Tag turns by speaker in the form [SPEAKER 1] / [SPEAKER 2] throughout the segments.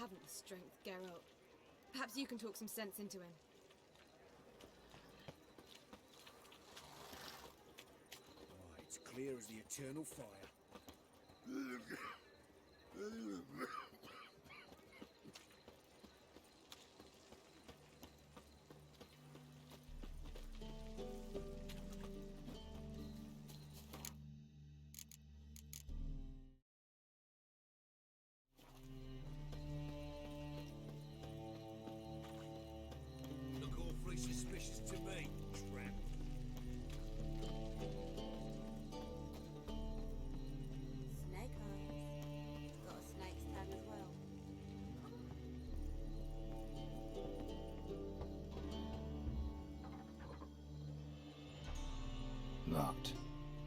[SPEAKER 1] haven't the strength, Geralt. Perhaps you can talk some sense into him.
[SPEAKER 2] Why, it's clear as the eternal fire.
[SPEAKER 3] Look awfully suspicious to me, tramp.
[SPEAKER 4] Snake eyes. Got a snake's tongue as well.
[SPEAKER 5] Locked.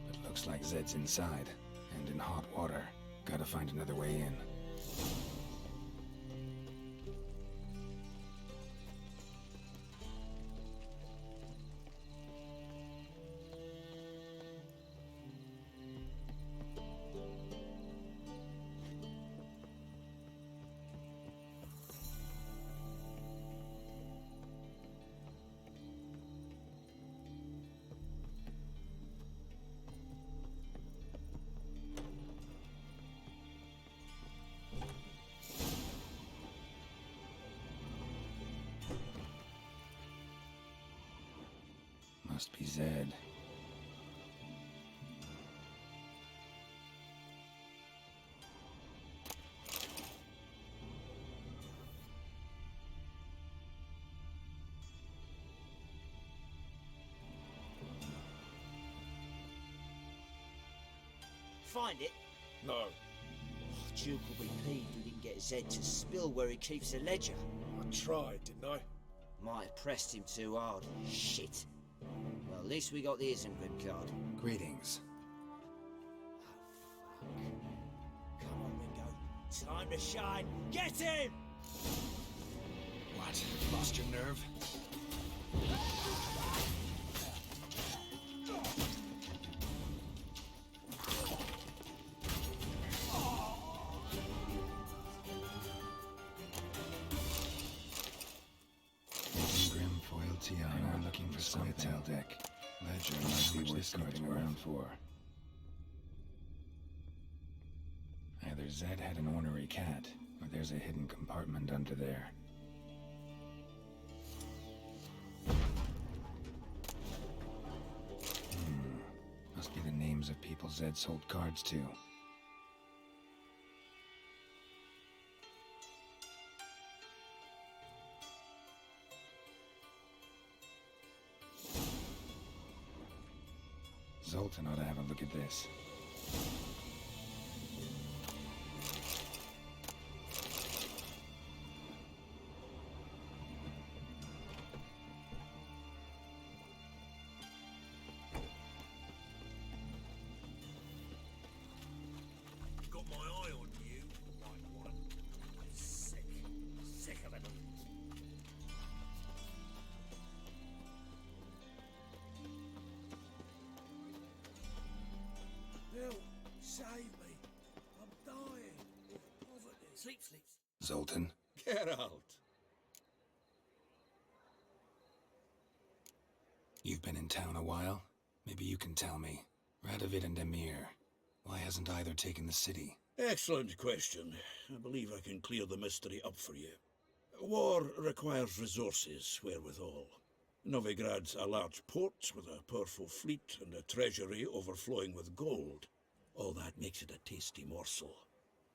[SPEAKER 5] But looks like Zed's inside, and in hot water. Gotta find another way in. Must be Zed.
[SPEAKER 6] Find it?
[SPEAKER 2] No,
[SPEAKER 6] Oh, Duke will be peeved we didn't get Zed to spill where he keeps the ledger.
[SPEAKER 2] I tried, didn't I?
[SPEAKER 6] Might have pressed him too hard. Shit. Well, at least we got the Isengrim card.
[SPEAKER 5] Greetings.
[SPEAKER 6] Come on, Ringo. Time to shine. Get him!
[SPEAKER 5] What? Lost your nerve? Grim foiled Tiana looking for some tail deck. Ledger might be worth snooping around for. Either Zed had an ornery cat, or there's a hidden compartment under there. Must be the names of people Zed sold cards to. Zoltan ought to have a look at this.
[SPEAKER 3] Got my eye on you, white one. Sick. Sick of it all.
[SPEAKER 2] Help! Save me! I'm dying of poverty.
[SPEAKER 3] Sleep, sleep.
[SPEAKER 5] Zoltan?
[SPEAKER 3] Geralt.
[SPEAKER 5] You've been in town a while? Maybe you can tell me. Radovid and Emir. Why hasn't either taken the city?
[SPEAKER 7] Excellent question. I believe I can clear the mystery up for you. War requires resources wherewithal. Novigrad's a large port with a powerful fleet and a treasury overflowing with gold. All that makes it a tasty morsel.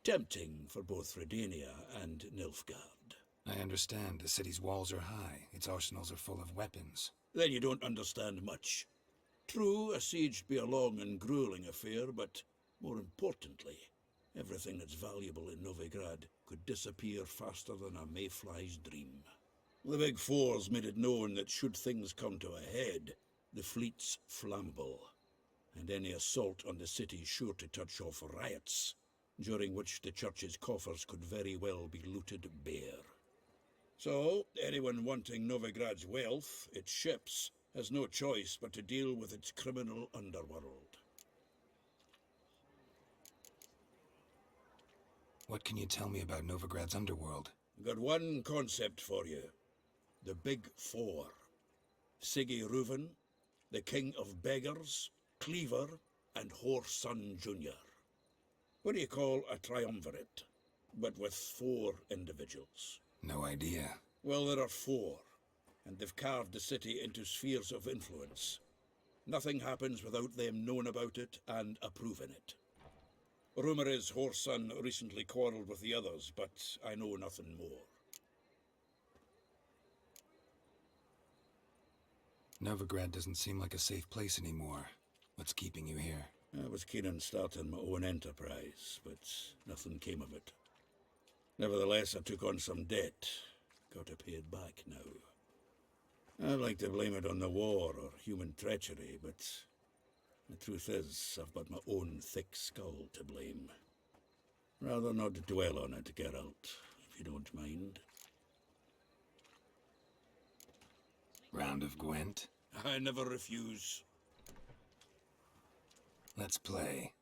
[SPEAKER 7] Tempting for both Redania and Nilfgaard.
[SPEAKER 5] I understand the city's walls are high, its arsenals are full of weapons.
[SPEAKER 7] Then you don't understand much. True, a siege'd be a long and grueling affair, but more importantly, everything that's valuable in Novigrad could disappear faster than a mayfly's dream. The Big Four's made it known that should things come to a head, the fleet's flammable, and any assault on the city's sure to touch off riots, during which the church's coffers could very well be looted bare. So, anyone wanting Novigrad's wealth, its ships, has no choice but to deal with its criminal underworld.
[SPEAKER 5] What can you tell me about Novigrad's underworld?
[SPEAKER 7] Got one concept for you. The Big Four. Siggy Reuven, the King of Beggars, Cleaver, and Whoreson Jr. What do you call a triumvirate, but with 4 individuals?
[SPEAKER 5] No idea.
[SPEAKER 7] Well, there are 4, and they've carved the city into spheres of influence. Nothing happens without them knowing about it and approving it. Rumour is Whoreson recently quarrelled with the others, but I know nothing more.
[SPEAKER 5] Novigrad doesn't seem like a safe place anymore. What's keeping you here?
[SPEAKER 7] I was keen on starting my own enterprise, but nothing came of it. Nevertheless, I took on some debt. Got to pay it back now. I'd like to blame it on the war or human treachery, but the truth is, I've got my own thick skull to blame. Rather not dwell on it, Geralt, if you don't mind.
[SPEAKER 5] Round of Gwent?
[SPEAKER 7] I never refuse.
[SPEAKER 5] Let's play.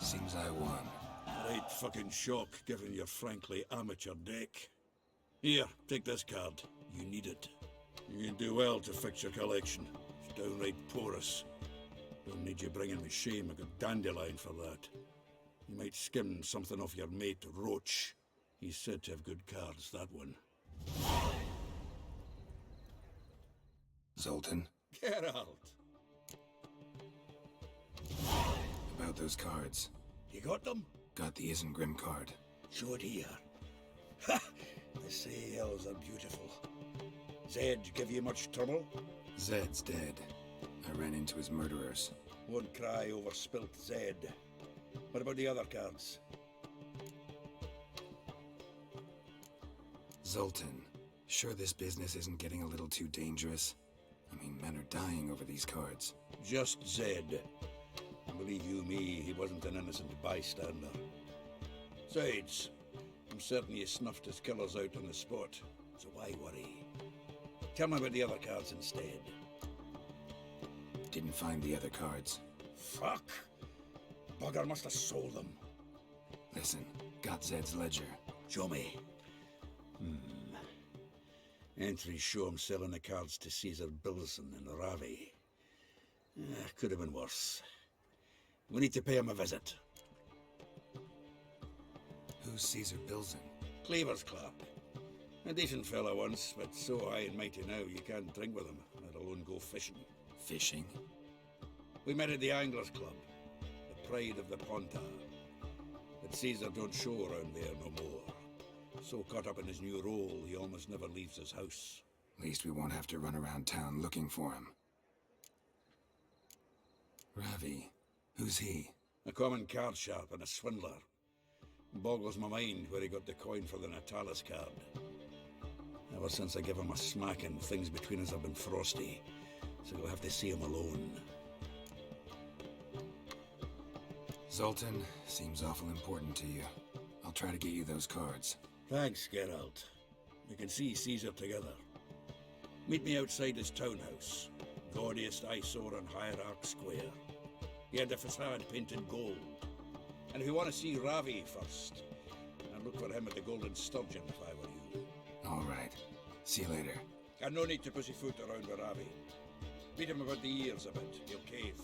[SPEAKER 5] Seems I won.
[SPEAKER 7] Right fucking shock, given your frankly amateur deck. Here, take this card. You need it. You can do well to fix your collection. It's downright porous. Don't need you bringing me shame. I got Dandelion for that. You might skim something off your mate, Roach. He's said to have good cards, that one.
[SPEAKER 5] Zoltan,
[SPEAKER 7] Geralt!
[SPEAKER 5] about those cards.
[SPEAKER 7] You got them?
[SPEAKER 5] Got the Isengrim card.
[SPEAKER 7] Show it here. Ha! The Sea Hills are beautiful. Zed give you much trouble?
[SPEAKER 5] Zed's dead. I ran into his murderers.
[SPEAKER 7] Won't cry over spilt Zed. What about the other cards?
[SPEAKER 5] Zoltan, sure this business isn't getting a little too dangerous? I mean, men are dying over these cards.
[SPEAKER 7] Just Zed. Believe you me, he wasn't an innocent bystander. Besides, I'm certain he snuffed his killers out on the spot, so why worry? Tell me about the other cards instead.
[SPEAKER 5] Didn't find the other cards.
[SPEAKER 7] Fuck! Bugger must have sold them.
[SPEAKER 5] Listen, got Zed's ledger.
[SPEAKER 7] Show me. Entries show him selling the cards to Caesar Bilson in Ravi. Could have been worse. We need to pay him a visit.
[SPEAKER 5] Who's Caesar Bilson?
[SPEAKER 7] Cleaver's clerk. A decent fella once, but so high and mighty now you can't drink with him, let alone go fishing.
[SPEAKER 5] Fishing?
[SPEAKER 7] We met at the Anglers Club, the pride of the Pontar. But Caesar don't show around there no more. So caught up in his new role, he almost never leaves his house.
[SPEAKER 5] At least we won't have to run around town looking for him. Ravi. Who's he?
[SPEAKER 7] A common card sharp and a swindler. Boggles my mind where he got the coin for the Natalis card. Ever since I gave him a smacking, things between us have been frosty. So you'll have to see him alone.
[SPEAKER 5] Zoltan seems awful important to you. I'll try to get you those cards.
[SPEAKER 7] Thanks, Geralt. We can see Caesar together. Meet me outside his townhouse. Gaudiest eyesore on Hierarch Square. He had the facade painted gold. And if you want to see Ravi first, I'd look for him at the Golden Sturgeon if I were you.
[SPEAKER 5] All right. See you later.
[SPEAKER 7] And no need to pussyfoot around with Ravi. Beat him about the ears a bit. He'll cave.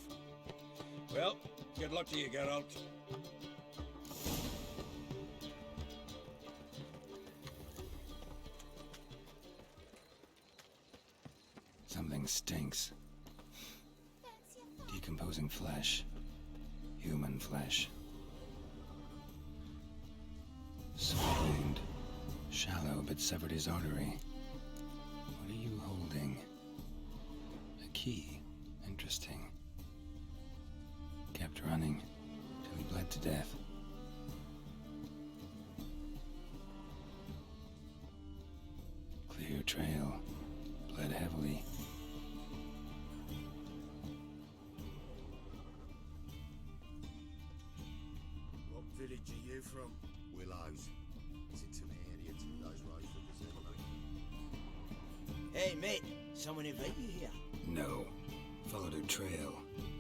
[SPEAKER 7] Well, good luck to you, Geralt.
[SPEAKER 5] Something stinks. Decomposing flesh. Human flesh. Swollen. Shallow, but severed his artery. What are you holding? A key. Interesting. Kept running till he bled to death. Clear trail. Bled heavily.
[SPEAKER 3] What village are you from?
[SPEAKER 8] Willows. Is it to the area to those roads that the
[SPEAKER 6] Hey, mate, someone invite you here?
[SPEAKER 5] No. Followed a trail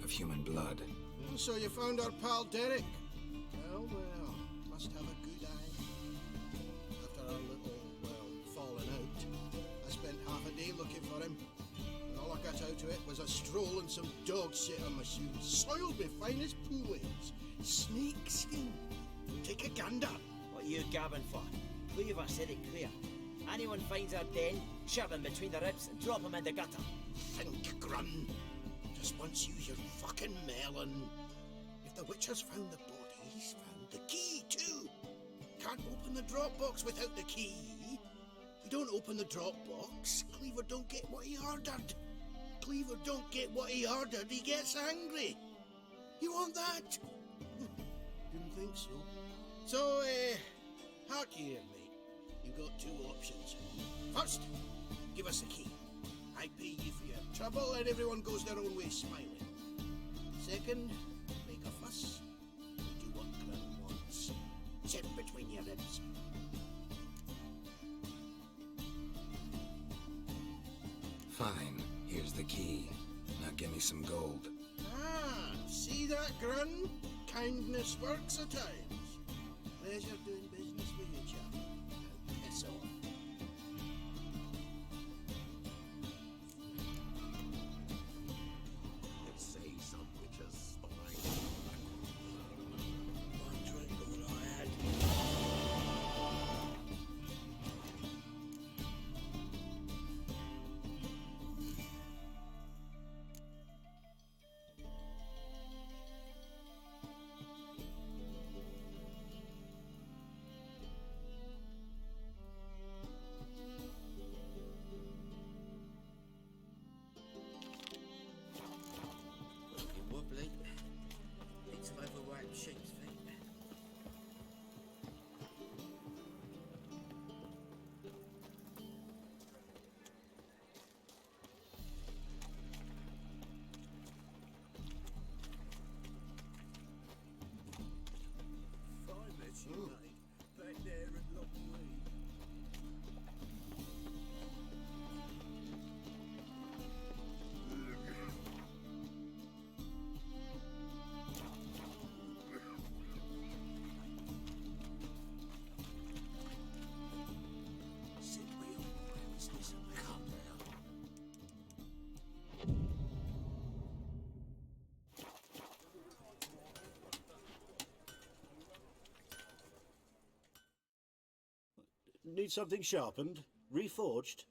[SPEAKER 5] of human blood.
[SPEAKER 2] So you found our pal Derek? Well, must have a good eye. After our little, falling out, I spent half a day looking for him. And all I got out of it was a stroll and some dog shit on my shoes. Soiled me fine as poolings. Snake skin. Take a gander.
[SPEAKER 6] What are you gabbing for? Cleaver said it clear. Anyone finds our den, shove him between the ribs and drop him in the gutter.
[SPEAKER 2] Think, Grun. Just once use your fucking melon. If the witch has found the body, he's found the key too. Can't open the drop box without the key. You don't open the drop box, Cleaver don't get what he ordered. Cleaver don't get what he ordered, he gets angry. You want that? Didn't think so. So, hark here, mate. You've got two options. First, give us the key. I pay you for your trouble and everyone goes their own way smiling. Second, make a fuss. Do what Grun wants. Sit between your ribs.
[SPEAKER 5] Fine. Here's the key. Now give me some gold.
[SPEAKER 2] Ah, see that, Grun? Kindness works at times. Pleasure doing business with you, chap. Now piss off.
[SPEAKER 8] Let's say some witches spine.
[SPEAKER 3] One drink of what I had.
[SPEAKER 9] Need something sharpened? Reforged?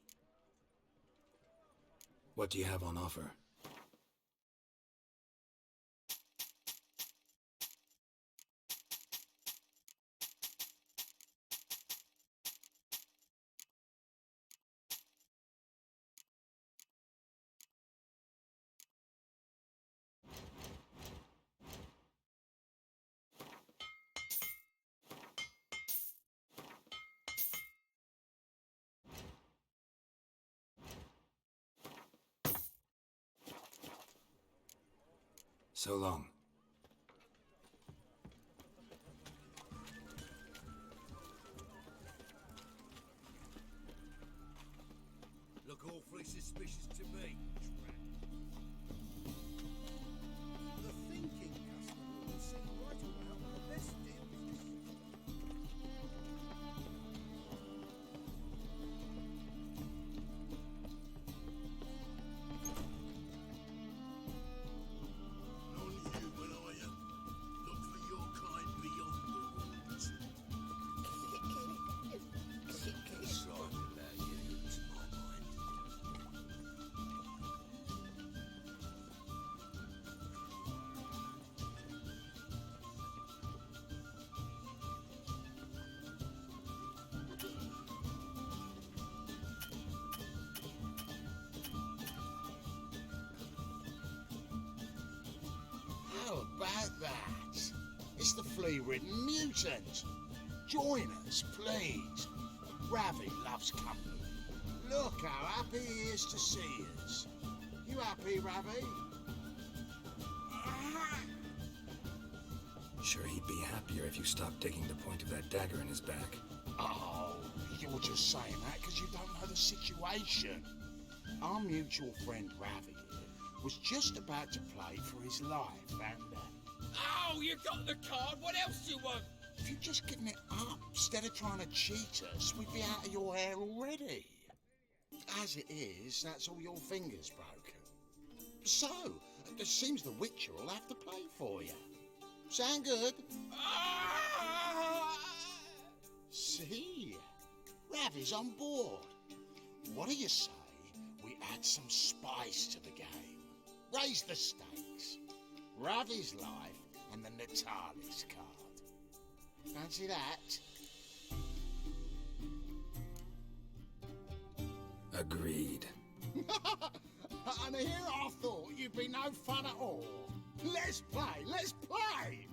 [SPEAKER 5] What do you have on offer? So long.
[SPEAKER 3] Look awfully suspicious to me.
[SPEAKER 2] The thinking customer will see right about the best deal business. Non-human, are you? Look for your kind beyond the walls.
[SPEAKER 3] Sorry about you, to my mind.
[SPEAKER 2] How about that? It's the flea-ridden mutant. Join us, please. Ravi loves company. Look how happy he is to see us. You happy, Ravi?
[SPEAKER 5] Sure, he'd be happier if you stopped digging the point of that dagger in his back.
[SPEAKER 2] Oh, you're just saying that because you don't know the situation. Our mutual friend Ravi here was just about to play for his life, and
[SPEAKER 6] Oh, you got the card. What else do you want?
[SPEAKER 2] if you'd just given it up instead of trying to cheat us, we'd be out of your hair already. As it is, that's all your fingers broken. So, it seems the Witcher will have to play for you. Sound good?
[SPEAKER 6] Ah!
[SPEAKER 2] See? Ravi's on board. What do you say we add some spice to the game? Raise the stakes. Ravi's life and the Natalis card. Fancy that?
[SPEAKER 5] Agreed.
[SPEAKER 2] And here I thought you'd be no fun at all. Let's play, let's play!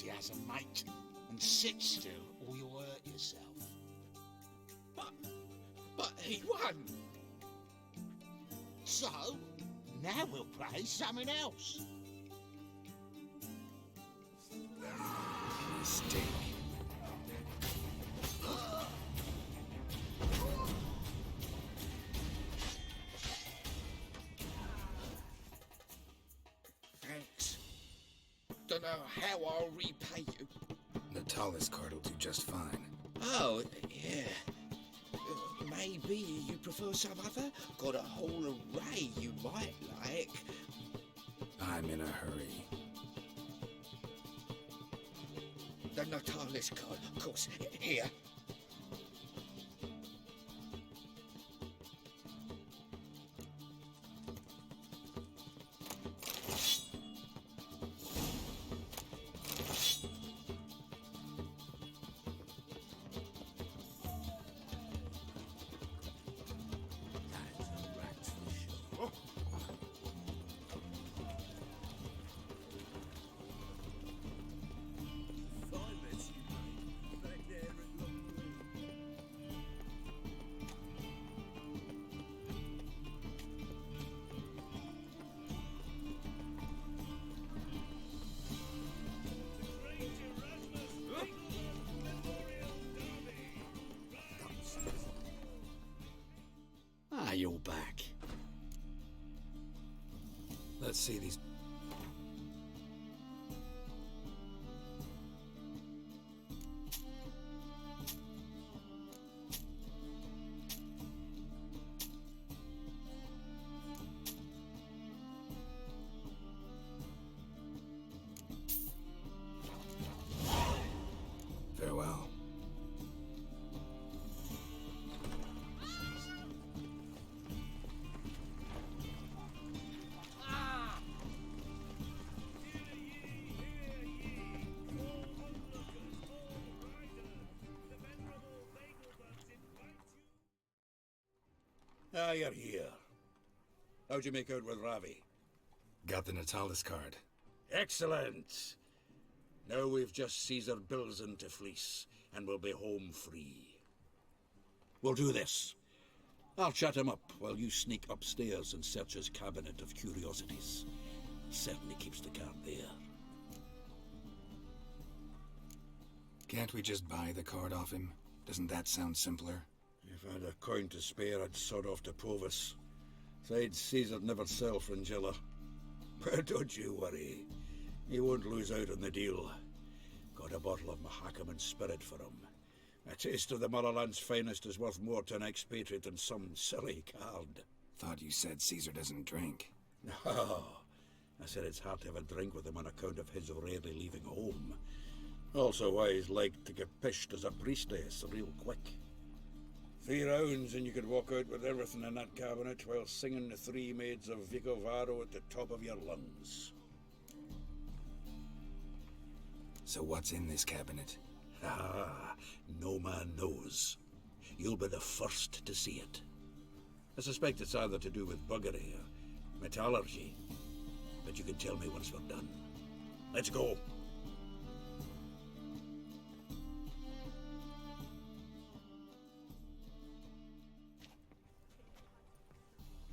[SPEAKER 2] enthusiasm, mate. And sit still or you'll hurt yourself.
[SPEAKER 8] But he won.
[SPEAKER 2] So, now we'll play something else.
[SPEAKER 5] Mistake.
[SPEAKER 8] Thanks. Don't know how I'll repay you.
[SPEAKER 5] Natalis card will do just fine.
[SPEAKER 8] Oh, yeah. Maybe you prefer some other? Got a whole array you might like.
[SPEAKER 5] I'm in a hurry.
[SPEAKER 8] The Natalis card, of course. Here.
[SPEAKER 2] Ah, you're back.
[SPEAKER 5] Let's see these. Farewell.
[SPEAKER 7] Ah, you're here. How'd you make out with Ravi?
[SPEAKER 5] Got the Natalis card.
[SPEAKER 7] Excellent. Now we've just Caesar Bilzen to fleece, and we'll be home free. We'll do this. I'll chat him up while you sneak upstairs and search his cabinet of curiosities. Certainly keeps the card there.
[SPEAKER 5] Can't we just buy the card off him? Doesn't that sound simpler?
[SPEAKER 7] If I had a coin to spare, I'd sod off to Provis. Besides, Caesar'd never sell Fringilla. But don't you worry. He won't lose out on the deal. Got a bottle of Mahakaman spirit for him. A taste of the motherland's finest is worth more to an expatriate than some silly card.
[SPEAKER 5] Thought you said Caesar doesn't drink.
[SPEAKER 7] No. I said it's hard to have a drink with him on account of his rarely leaving home. Also why he's like to get pished as a priestess real quick. 3 rounds and you could walk out with everything in that cabinet while singing the 3 maids of Vicovaro at the top of your lungs.
[SPEAKER 5] So what's in this cabinet?
[SPEAKER 7] Ah, no man knows. You'll be the first to see it. I suspect it's either to do with buggery or metallurgy. But you can tell me once we're done. Let's go.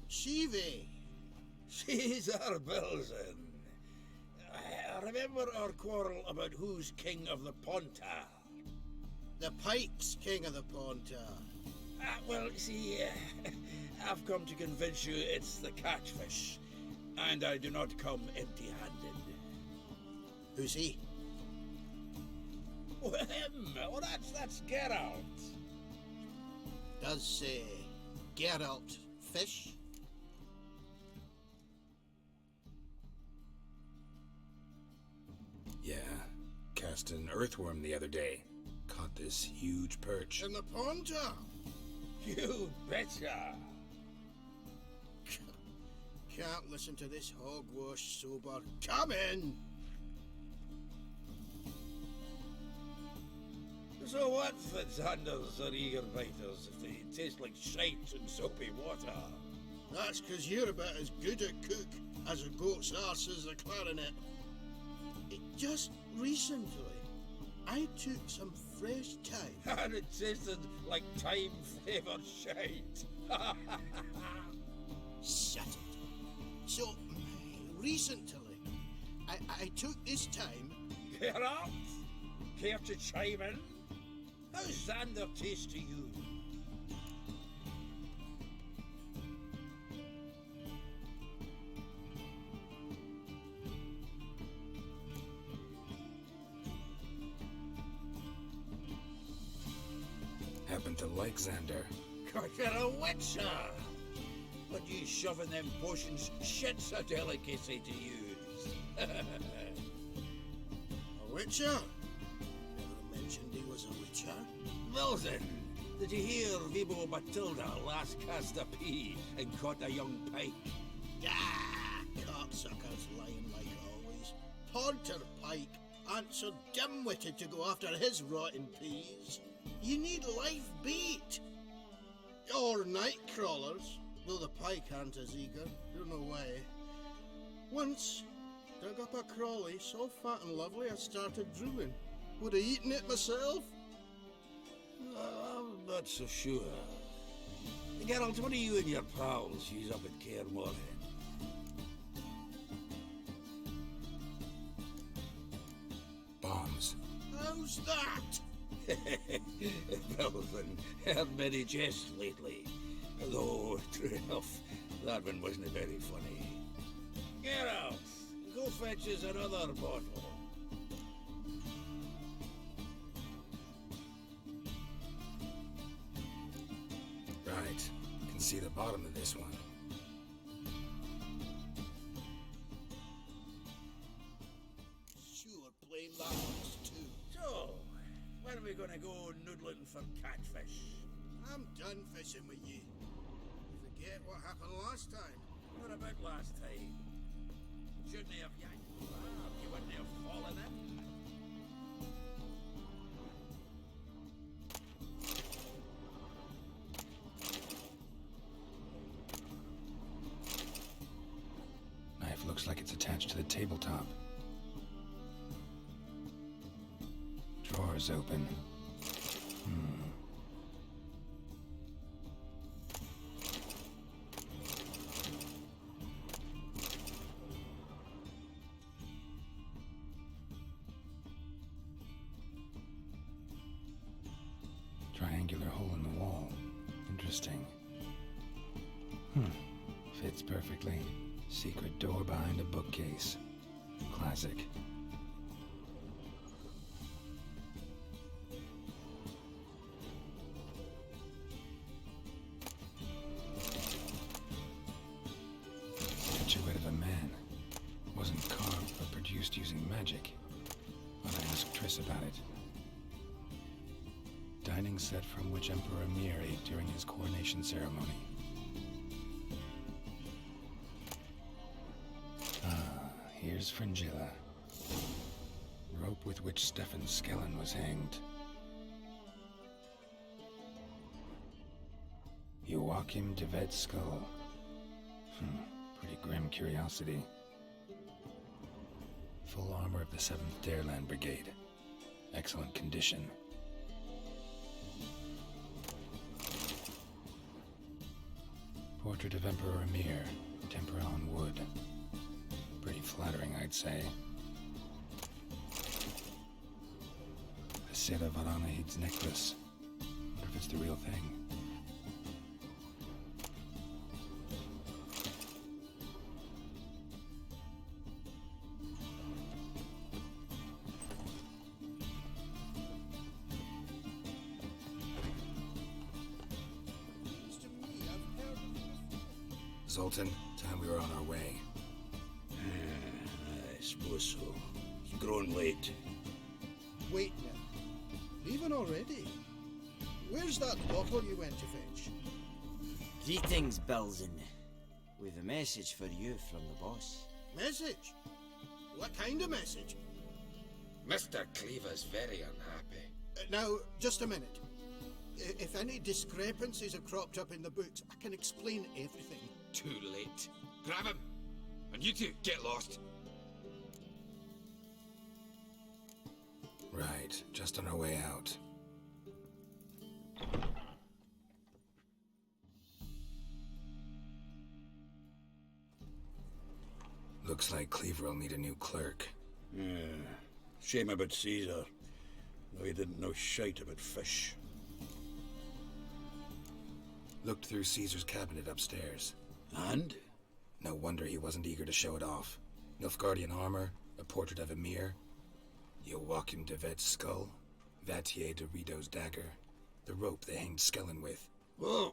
[SPEAKER 2] Shivi!
[SPEAKER 7] Caesar Bilzen. I remember our quarrel about who's king of the Pontar.
[SPEAKER 2] The Pike's king of the Pontar.
[SPEAKER 7] Well, see, I've come to convince you it's the catchfish. And I do not come empty-handed.
[SPEAKER 2] Who's he?
[SPEAKER 7] Oh, him! Oh, that's Geralt.
[SPEAKER 2] Does say Geralt fish?
[SPEAKER 5] Yeah, cast an earthworm the other day. Caught this huge perch.
[SPEAKER 2] In the Pontar?
[SPEAKER 7] You betcha!
[SPEAKER 2] Can't listen to this hogwash sober. Come in!
[SPEAKER 7] So what, Fitzhanders or eager biters, if they taste like shite and soapy water?
[SPEAKER 2] That's 'cause you're about as good a cook as a goat's arse is a clarinet. Just recently, I took some fresh time.
[SPEAKER 7] And it tasted like time-flavoured shite.
[SPEAKER 2] Shut it. So, recently, I took this time.
[SPEAKER 7] Get up! Care to chime in? How's Xander taste to you?
[SPEAKER 5] Happen to like Xander.
[SPEAKER 7] 'Cause you're a witcher! But you shoving them potions shit's a delicacy to use.
[SPEAKER 2] A witcher? Never mentioned he was a witcher.
[SPEAKER 7] Well then, did you hear Vibo Matilda last cast a pea and caught a young pike?
[SPEAKER 2] Ah, cocksuckers lying like always. Ponter Pike aren't so dim-witted to go after his rotten peas. You need live bait. Or night crawlers, though the pike aren't as eager. Don't know why. Once, dug up a crawly so fat and lovely I started drooling. Would have eaten it myself.
[SPEAKER 7] I'm not so sure. Geralt, what do you and your pals use up at Kaer Morhen?
[SPEAKER 5] Bombs.
[SPEAKER 2] How's that?
[SPEAKER 7] Well then, heard many jests lately. Though, true enough, that one wasn't very funny. Geralt, go fetch us another bottle.
[SPEAKER 5] Right. Can see the bottom of this one.
[SPEAKER 2] Sure, blame that one's too.
[SPEAKER 7] So, when are we gonna go noodling for catfish?
[SPEAKER 2] I'm done fishing with you. You forget what happened last time.
[SPEAKER 7] What about last time? Shouldn't he have yanked you up? You wouldn't have fallen in?
[SPEAKER 5] Knife looks like it's attached to the tabletop. Drawer's open. Triangular hole in the wall. Interesting. Fits perfectly. Secret door behind a bookcase. Classic. Statuette of a man. Wasn't carved but produced using magic. But I asked Triss about it. Dining set from which Emperor Mir ate during his coronation ceremony. Here's Fringilla. Rope with which Stefan Skellen was hanged. Joachim de Ved's skull. Pretty grim curiosity. Full armor of the 7th Dareland Brigade. Excellent condition. Portrait of Emperor Mir. Tempera on wood. Pretty flattering, I'd say. A Sera Varanahid's necklace. Wonder if it's the real thing.
[SPEAKER 2] Seems to me I've heard of it.
[SPEAKER 5] Zoltan, time we were on our way.
[SPEAKER 7] I suppose so. It's grown late.
[SPEAKER 2] Wait now. Leaving already? Where's that bottle you went to fetch?
[SPEAKER 6] Greetings, Bilzen. We've a message for you from the boss.
[SPEAKER 2] Message? What kind of message?
[SPEAKER 8] Mr. Cleaver's very unhappy.
[SPEAKER 2] Now, just a minute. If any discrepancies have cropped up in the books, I can explain everything.
[SPEAKER 8] Too late. Grab him! And you two, get lost.
[SPEAKER 5] Right, just on our way out. Looks like Cleaver will need a new clerk.
[SPEAKER 7] Yeah. Shame about Caesar, though he didn't know shite about fish.
[SPEAKER 5] Looked through Caesar's cabinet upstairs.
[SPEAKER 7] And?
[SPEAKER 5] No wonder he wasn't eager to show it off. Nilfgaardian armor, a portrait of Emir, Joachim de Vet's skull, Vatier de Rideau's dagger, the rope they hanged Skellen with.
[SPEAKER 7] Oh,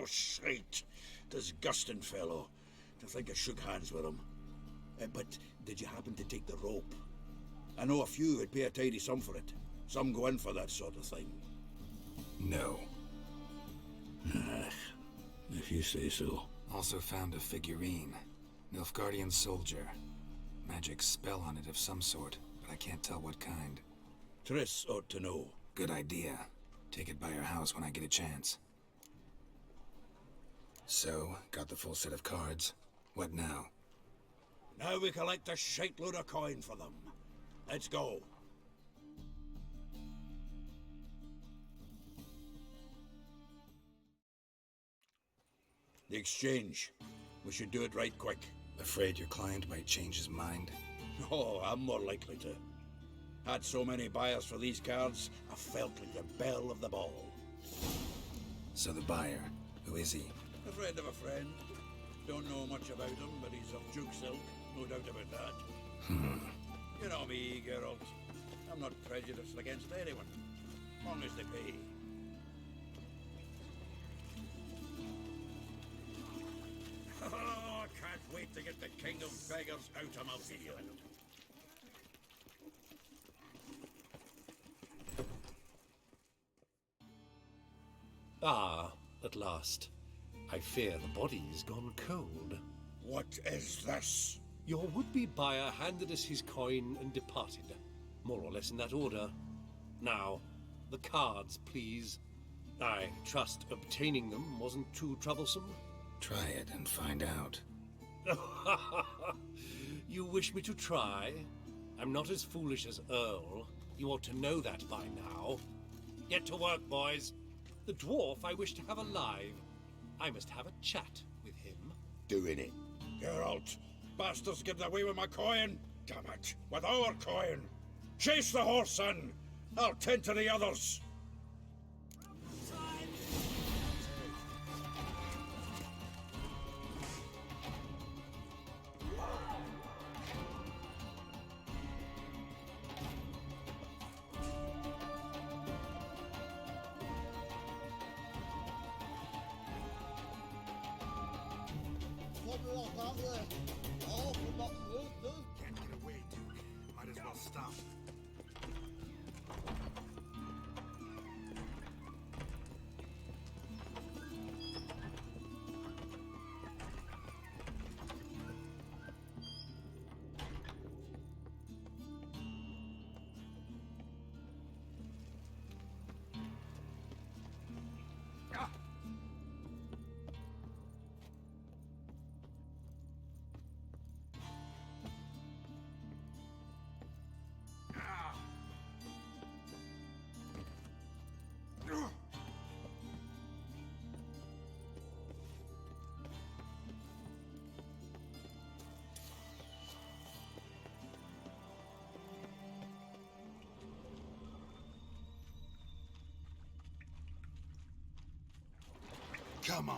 [SPEAKER 7] shite. Disgusting fellow. To think I shook hands with him. But did you happen to take the rope? I know a few who'd pay a tidy sum for it. Some go in for that sort of thing.
[SPEAKER 5] No.
[SPEAKER 7] If you say so.
[SPEAKER 5] Also found a figurine. Nilfgaardian soldier. Magic spell on it of some sort, but I can't tell what kind.
[SPEAKER 7] Triss ought to know.
[SPEAKER 5] Good idea. Take it by her house when I get a chance. So, got the full set of cards. What now?
[SPEAKER 7] Now we collect a shite load of coin for them. Let's go. The exchange. We should do it right quick.
[SPEAKER 5] Afraid your client might change his mind?
[SPEAKER 7] Oh, I'm more likely to. Had so many buyers for these cards, I felt like the belle of the ball.
[SPEAKER 5] So the buyer, who is he?
[SPEAKER 7] A friend of a friend. Don't know much about him, but he's of Duke Silk. No doubt about that. You know me, Geralt. I'm not prejudiced against anyone, as long as they pay. Oh, I can't wait to get the king of beggars out of my field.
[SPEAKER 3] Ah, at last. I fear the body's gone cold.
[SPEAKER 7] What is this?
[SPEAKER 3] Your would-be buyer handed us his coin and departed. More or less in that order. Now, the cards, please. I trust obtaining them wasn't too troublesome?
[SPEAKER 5] Try it and find out.
[SPEAKER 3] You wish me to try? I'm not as foolish as Earl. You ought to know that by now. Get to work, boys. The dwarf I wish to have alive. I must have a chat with him.
[SPEAKER 8] Doing it.
[SPEAKER 7] Geralt, bastards getting away with my coin. Damn it, with our coin. Chase the horse, son. I'll tend to the others.
[SPEAKER 2] Can't get away, Duke. Might as well stop.
[SPEAKER 5] Come on.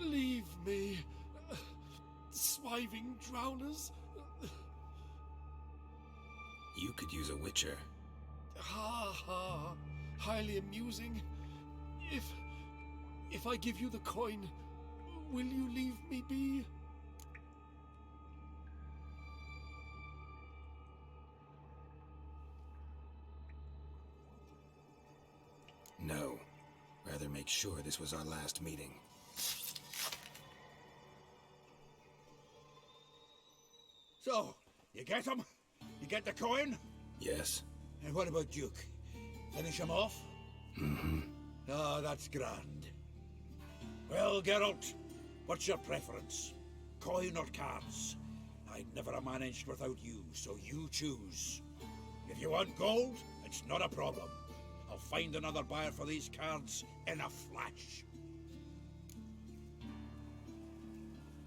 [SPEAKER 3] Leave me, swiving drowners.
[SPEAKER 5] You could use a witcher.
[SPEAKER 3] Ha ha, highly amusing. If I give you the coin,
[SPEAKER 7] Will you leave me be?
[SPEAKER 5] No. Rather make sure this was our last meeting.
[SPEAKER 7] So, you get him? You get the coin?
[SPEAKER 5] Yes.
[SPEAKER 7] And what about Duke? Finish him off?
[SPEAKER 5] Mm-hmm.
[SPEAKER 7] Ah, that's grand. Well, Geralt, what's your preference? Coin or cards? I'd never have managed without you, so you choose. If you want gold, it's not a problem. I'll find another buyer for these cards in a flash.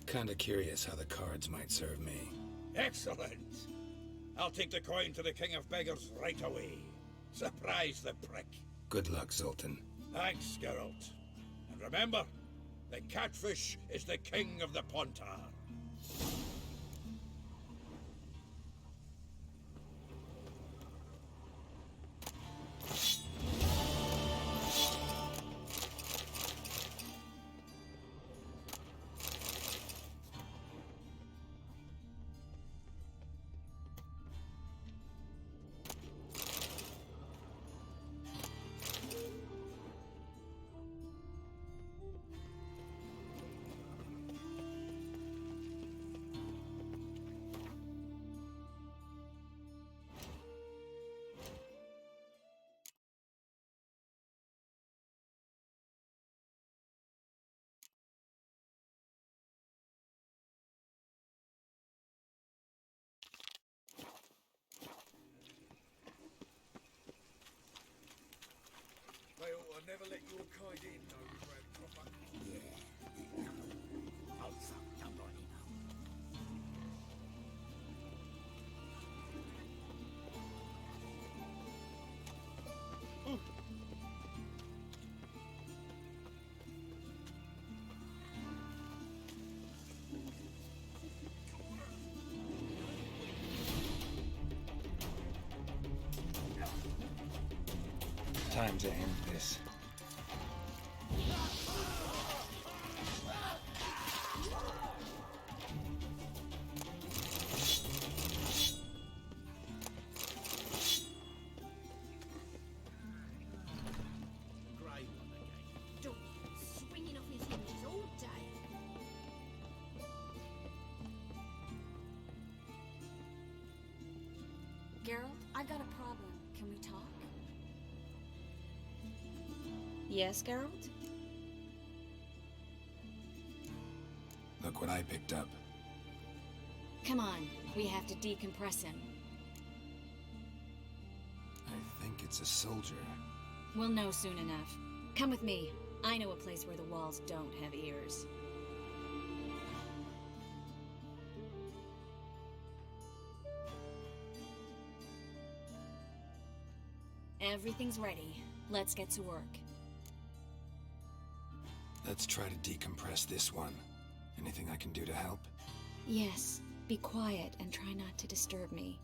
[SPEAKER 5] Kinda curious how the cards might serve me.
[SPEAKER 7] Excellent! I'll take the coin to the King of Beggars right away. Surprise the prick.
[SPEAKER 5] Good luck, Zoltan.
[SPEAKER 7] Thanks, Geralt. And remember, the catfish is the king of the Pontar.
[SPEAKER 3] They ought to never let your kind in, though, Brad Proper.
[SPEAKER 5] Time to end this.
[SPEAKER 1] Dog swinging off his hinges all day.
[SPEAKER 4] Geralt, I've got a problem. Can we talk?
[SPEAKER 1] Yes, Geralt?
[SPEAKER 5] Look what I picked up.
[SPEAKER 4] Come on, we have to decompress him.
[SPEAKER 5] I think it's a soldier.
[SPEAKER 4] We'll know soon enough. Come with me. I know a place where the walls don't have ears. Everything's ready. Let's get to work.
[SPEAKER 5] Let's try to decompress this one. Anything I can do to help?
[SPEAKER 4] Yes, be quiet and try not to disturb me.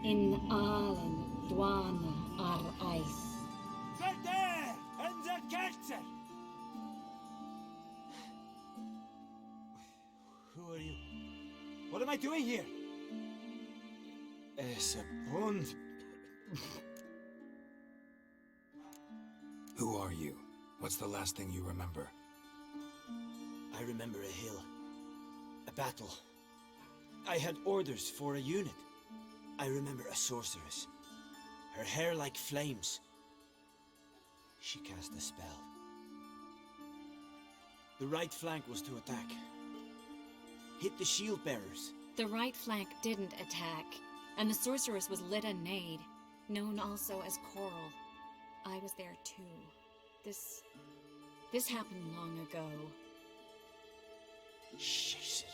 [SPEAKER 4] In Alan Dwana ar Ice.
[SPEAKER 6] Verder! Unser Kerzer! Who are you? What am I doing here? Es a bond.
[SPEAKER 5] Who are you? What's the last thing you remember?
[SPEAKER 6] I remember a hill. A battle. I had orders for a unit. I remember a sorceress. Her hair like flames. She cast a spell. The right flank was to attack. Hit the shield bearers.
[SPEAKER 4] The right flank didn't attack, and the sorceress was Lita Nade, known also as Coral. I was there too. This happened long ago.
[SPEAKER 6] Shit.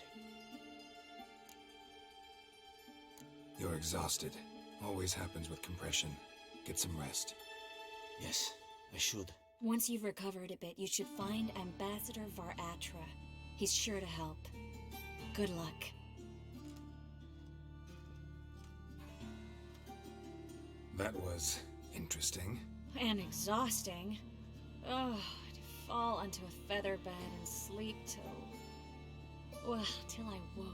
[SPEAKER 5] You're exhausted. Always happens with compression. Get some rest.
[SPEAKER 6] Yes, I should.
[SPEAKER 4] Once you've recovered a bit, you should find Ambassador Varatra. He's sure to help. Good luck.
[SPEAKER 5] That was interesting.
[SPEAKER 4] And exhausting. Oh, to fall onto a feather bed and sleep till... well, till I woke.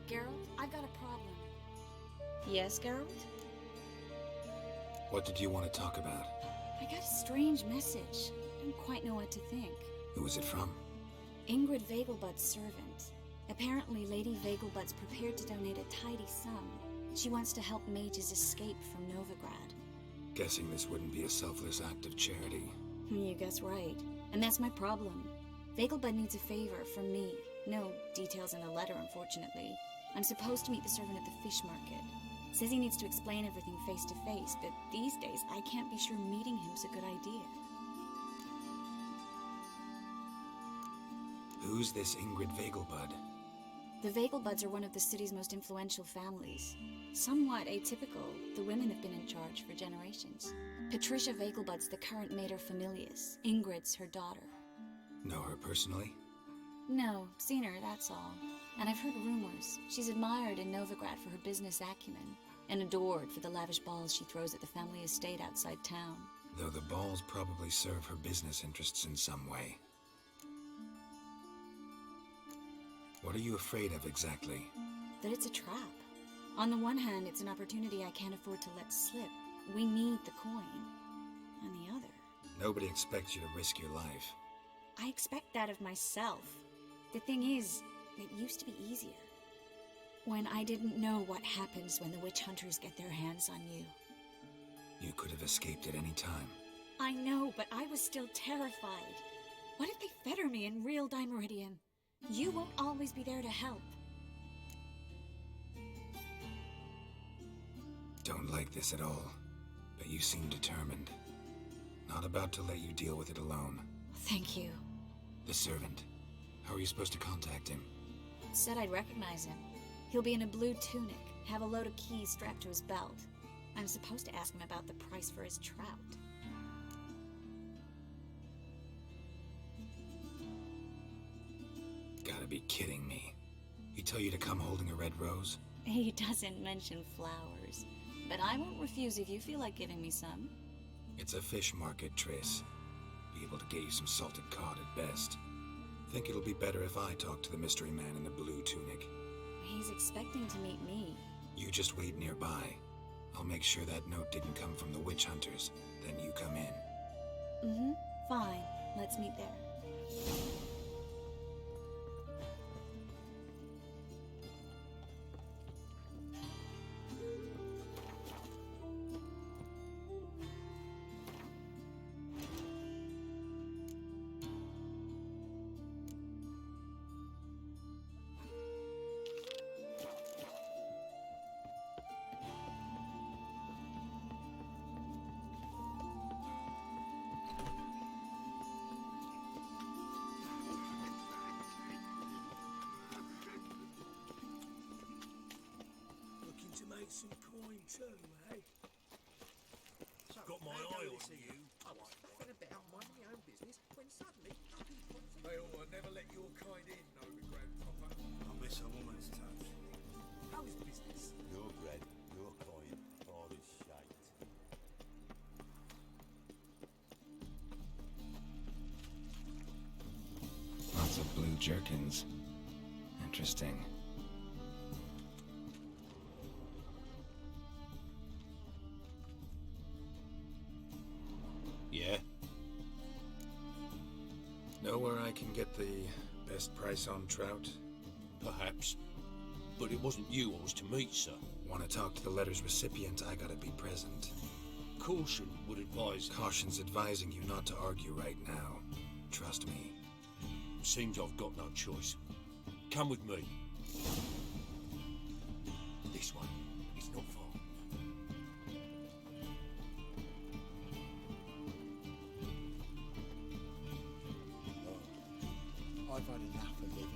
[SPEAKER 4] Geralt, I've got a problem. Yes, Geralt?
[SPEAKER 5] What did you want to talk about?
[SPEAKER 4] I got a strange message. Don't quite know what to think.
[SPEAKER 5] Who was it from?
[SPEAKER 4] Ingrid Vegelbud's servant. Apparently, Lady Vegelbud's prepared to donate a tidy sum. She wants to help mages escape from Novigrad.
[SPEAKER 5] Guessing this wouldn't be a selfless act of charity.
[SPEAKER 4] You guess right. And that's my problem. Vegelbud needs a favor from me. No details in a letter, unfortunately. I'm supposed to meet the servant at the fish market. Says he needs to explain everything face to face, but these days I can't be sure meeting him's a good idea.
[SPEAKER 5] Who's this Ingrid Vegelbud?
[SPEAKER 4] The Vegelbuds are one of the city's most influential families. Somewhat atypical, the women have been in charge for generations. Patricia Vegelbud's the current materfamilias. Ingrid's her daughter.
[SPEAKER 5] Know her personally?
[SPEAKER 4] No, seen her, that's all. And I've heard rumors. She's admired in Novigrad for her business acumen, and adored for the lavish balls she throws at the family estate outside town.
[SPEAKER 5] Though the balls probably serve her business interests in some way. What are you afraid of exactly?
[SPEAKER 4] That it's a trap. On the one hand, it's an opportunity I can't afford to let slip. We need the coin. On the other...
[SPEAKER 5] Nobody expects you to risk your life.
[SPEAKER 4] I expect that of myself. The thing is, it used to be easier. When I didn't know what happens when the witch hunters get their hands on you.
[SPEAKER 5] You could have escaped at any time.
[SPEAKER 4] I know, but I was still terrified. What if they fetter me in real Dimeridium? You won't always be there to help.
[SPEAKER 5] Don't like this at all, but you seem determined. Not about to let you deal with it alone.
[SPEAKER 4] Thank you.
[SPEAKER 5] The servant. How are you supposed to contact him?
[SPEAKER 4] Said I'd recognize him. He'll be in a blue tunic, have a load of keys strapped to his belt. I'm supposed to ask him about the price for his trout.
[SPEAKER 5] Gotta be kidding me. He tell you to come holding a red rose?
[SPEAKER 4] He doesn't mention flowers, but I won't refuse if you feel like giving me some.
[SPEAKER 5] It's a fish market, Triss. Be able to get you some salted cod at best. Think it'll be better if I talk to the mystery man in the blue tunic.
[SPEAKER 4] He's expecting to meet me.
[SPEAKER 5] You just wait nearby. I'll make sure that note didn't come from the witch hunters. Then you come in.
[SPEAKER 4] Mm-hmm. Fine. Let's meet there.
[SPEAKER 10] Some coin too, eh?
[SPEAKER 3] Got my eye on you.
[SPEAKER 2] I was faffing about minding my own business when suddenly
[SPEAKER 10] They all never let your kind in, Novigrad proper. I miss a woman's touch. How is business?
[SPEAKER 11] No bread, no coin, all is shite.
[SPEAKER 5] Lots of blue jerkins. Interesting.
[SPEAKER 3] Yeah?
[SPEAKER 5] Know where I can get the best price on trout?
[SPEAKER 3] Perhaps. But it wasn't you I was to meet, sir.
[SPEAKER 5] Want to talk to the letter's recipient, I gotta be present.
[SPEAKER 3] caution would advise...
[SPEAKER 5] Caution's advising you not to argue right now. Trust me.
[SPEAKER 3] Seems I've got no choice. Come with me. This way. It's not far.
[SPEAKER 8] I've had enough of living.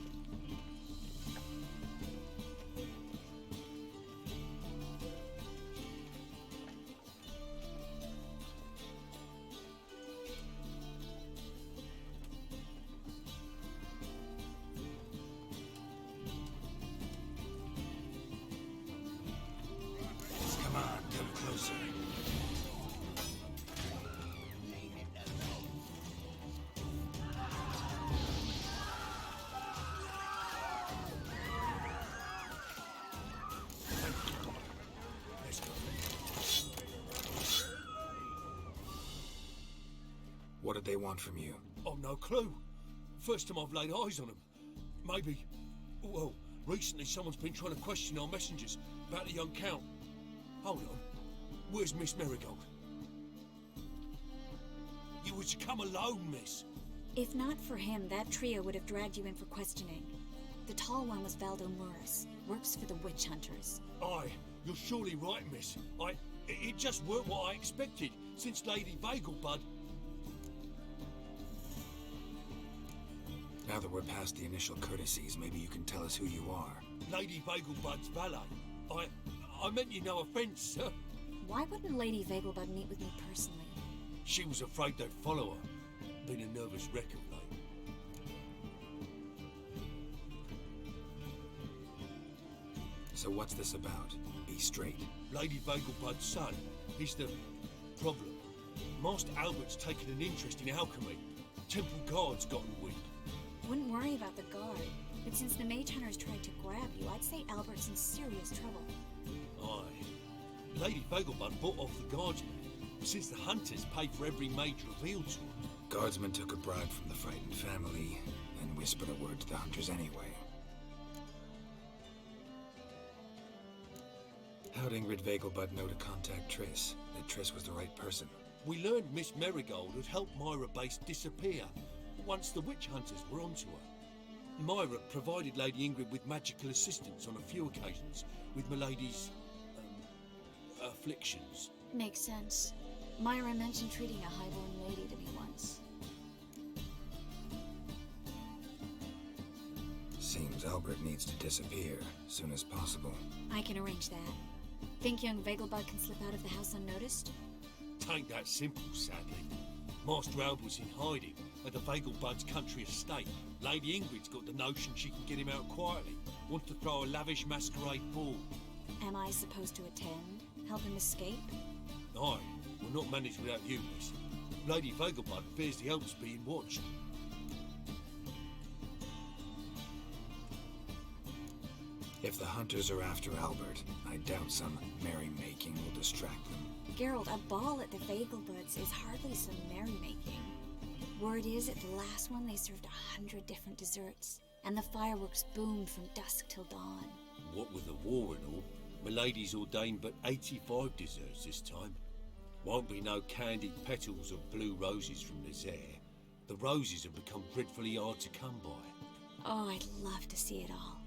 [SPEAKER 5] Come on, come closer.
[SPEAKER 3] Let's go.
[SPEAKER 5] What did they want from you?
[SPEAKER 3] I've no clue. First time I've laid eyes on them. Maybe... Well, recently someone's been trying to question our messengers about the young Count. Hold on. Where's Miss Marigold? You were to come alone, miss.
[SPEAKER 4] If not for him, that trio would have dragged you in for questioning. The tall one was Valdo Muris, works for the witch hunters.
[SPEAKER 3] Aye, you're surely right, miss. It just weren't what I expected, since Lady Vegelbud...
[SPEAKER 5] Now that we're past the initial courtesies, maybe you can tell us who you are.
[SPEAKER 3] Lady Vegelbud's valet. I meant you no offence, sir.
[SPEAKER 4] Why wouldn't Lady Vegelbud meet with me personally?
[SPEAKER 3] She was afraid they'd follow her. Been a nervous wreck of late.
[SPEAKER 5] So what's this about? Be straight.
[SPEAKER 3] Lady Vegelbud's son. He's the problem. Master Albert's taken an interest in alchemy. Temple Guard's gotten wind.
[SPEAKER 4] Wouldn't worry about the guard, but since the mage hunters tried to grab you, I'd say Albert's in serious trouble.
[SPEAKER 3] Aye. Lady Vegelbud bought off the guardsmen, since the hunters paid for every mage revealed to them.
[SPEAKER 5] Guardsmen took a bribe from the frightened family, and whispered a word to the hunters anyway. How'd Ingrid Vegelbud know to contact Triss? That Triss was the right person?
[SPEAKER 3] We learned Miss Marigold had helped Myra Base disappear once the witch hunters were onto her. Myra provided Lady Ingrid with magical assistance on a few occasions with Milady's... afflictions.
[SPEAKER 4] Makes sense. Myra mentioned treating a highborn lady to me once.
[SPEAKER 5] Seems Albert needs to disappear soon as possible.
[SPEAKER 4] I can arrange that. Think young Vegelbud can slip out of the house unnoticed?
[SPEAKER 3] Tain't that simple, sadly. Master Albert's in hiding at the Vegelbud's country estate. Lady Ingrid's got the notion she can get him out quietly. Wants to throw a lavish masquerade ball.
[SPEAKER 4] Am I supposed to attend? Help him escape?
[SPEAKER 3] Aye, we'll not manage without you, miss. Lady Vegelbud fears the Alps being watched.
[SPEAKER 5] If the hunters are after Albert, I doubt some merrymaking will distract them.
[SPEAKER 4] Geralt, a ball at the Vegelbuds is hardly some merrymaking. Word is, at the last one they served 100 different desserts, and the fireworks boomed from dusk till dawn.
[SPEAKER 3] What with the war and all, Milady's ordained but 85 desserts this time. Won't be no candied petals of blue roses from Nazaire. The roses have become dreadfully hard to come by.
[SPEAKER 4] Oh, I'd love to see it all.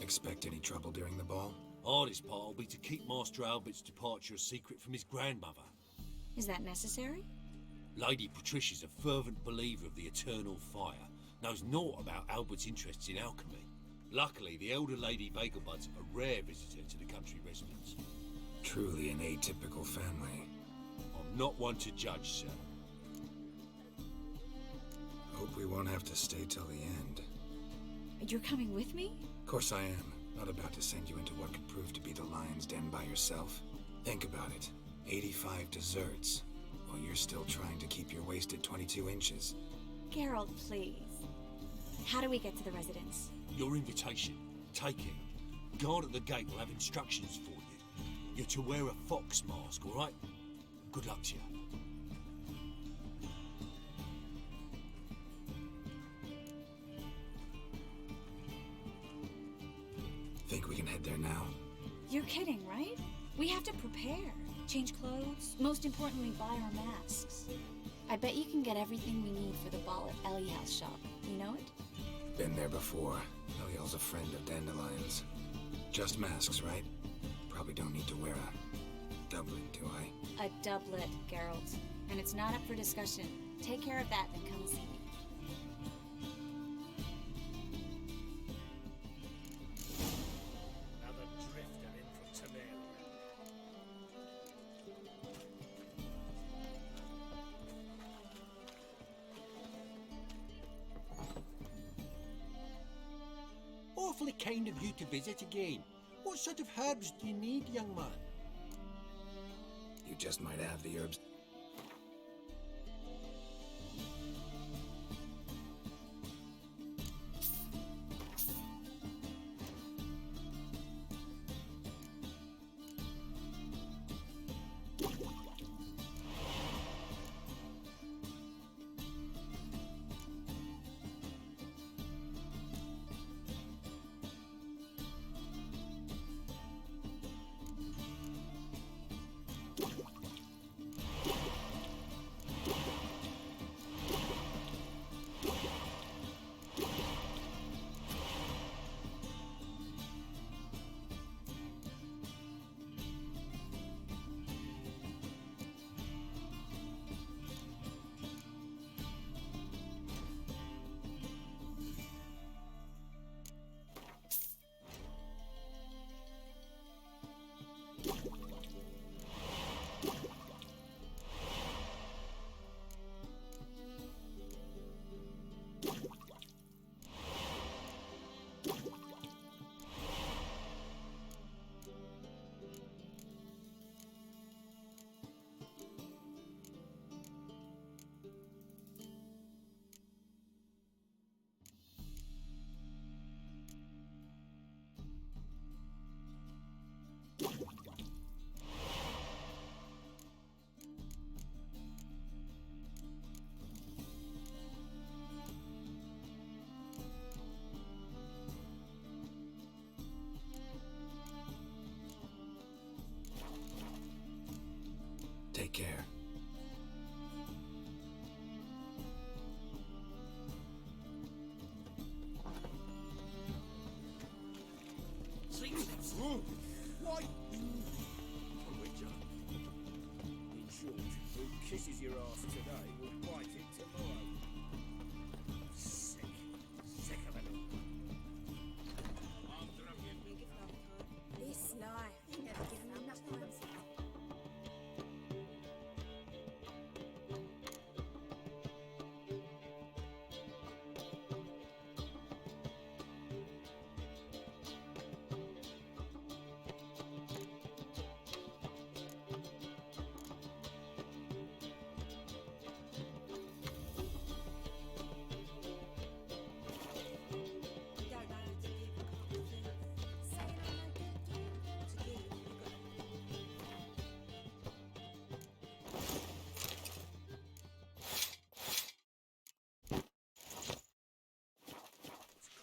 [SPEAKER 5] Expect any trouble during the ball?
[SPEAKER 3] Hardest part will be to keep Master Albert's departure a secret from his grandmother.
[SPEAKER 4] Is that necessary?
[SPEAKER 3] Lady Patricia's a fervent believer of the eternal fire, knows naught about Albert's interests in alchemy. Luckily, the elder Lady Vegelbud's a rare visitor to the country residence.
[SPEAKER 5] Truly an atypical family.
[SPEAKER 3] I'm not one to judge, sir.
[SPEAKER 5] Hope we won't have to stay till the end.
[SPEAKER 4] You're coming with me?
[SPEAKER 5] Of course I am. Not about to send you into what could prove to be the lion's den by yourself. Think about it. 85 desserts, while you're still trying to keep your waist at 22 inches.
[SPEAKER 4] Geralt, please. How do we get to the residence?
[SPEAKER 3] Your invitation. Take it. Guard at the gate will have instructions for you. You're to wear a fox mask, all right? Good luck to you.
[SPEAKER 5] Think we can head there now?
[SPEAKER 4] You're kidding, right? We have to prepare. Change clothes. Most importantly, buy our masks. I bet you can get everything we need for the ball at Eliel's shop. You know it?
[SPEAKER 5] Been there before. Eliel's a friend of Dandelion's. Just masks, right? Probably don't need to wear a doublet, do I?
[SPEAKER 4] A doublet, Geralt. And it's not up for discussion. Take care of that, then come see me.
[SPEAKER 10] Another drifter in from Temeria.
[SPEAKER 12] Awfully kind of you to visit again. What sort of herbs do you need, young man?
[SPEAKER 5] You just might have the herbs. Take care.
[SPEAKER 10] Why? Witcher. In short, who kisses your ass today will bite it tomorrow. Sick. Sick of it all.
[SPEAKER 1] This life, never given up enough time.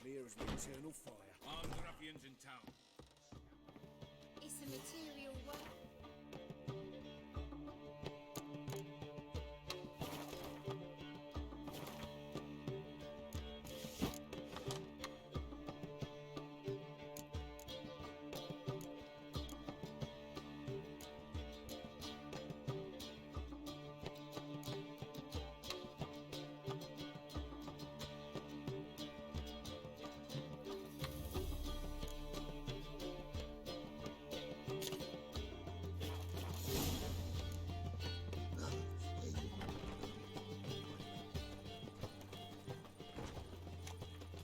[SPEAKER 10] Clear as the eternal fire.
[SPEAKER 13] Armed ruffians in town.
[SPEAKER 1] It's a material world.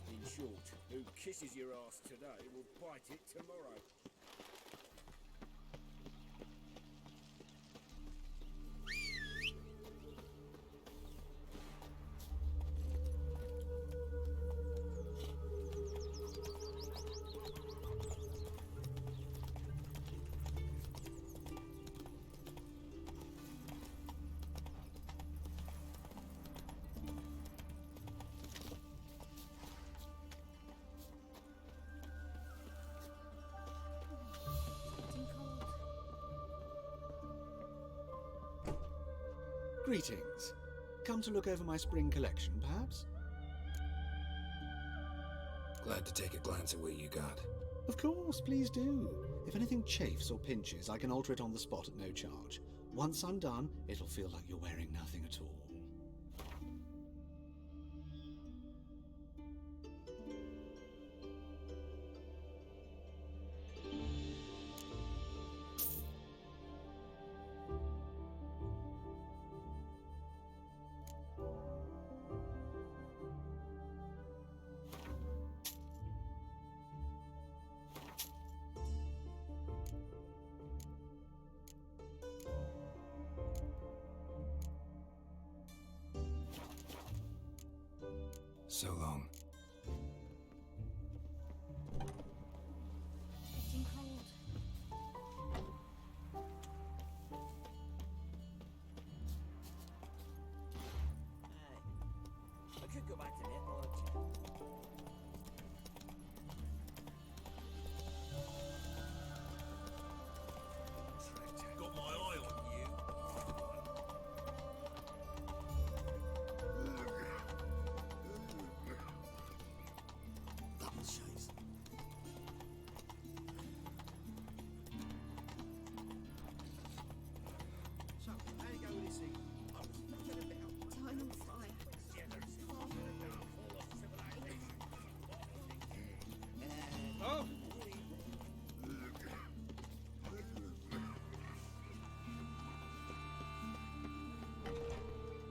[SPEAKER 10] In short, who kisses your ass today will bite it tomorrow.
[SPEAKER 13] Greetings. Come to look over my spring collection, perhaps?
[SPEAKER 5] Glad to take a glance at what you got.
[SPEAKER 13] Of course, please do. If anything chafes or pinches, I can alter it on the spot at no charge. Once I'm done, it'll feel like you're wearing nothing at all.
[SPEAKER 5] So long.
[SPEAKER 4] Getting cold.
[SPEAKER 14] I could go back to Netherlands.
[SPEAKER 10] Got my eye on you.
[SPEAKER 2] Double chase.
[SPEAKER 10] So, how you go with this thing?
[SPEAKER 1] Time on fire.
[SPEAKER 10] Oh?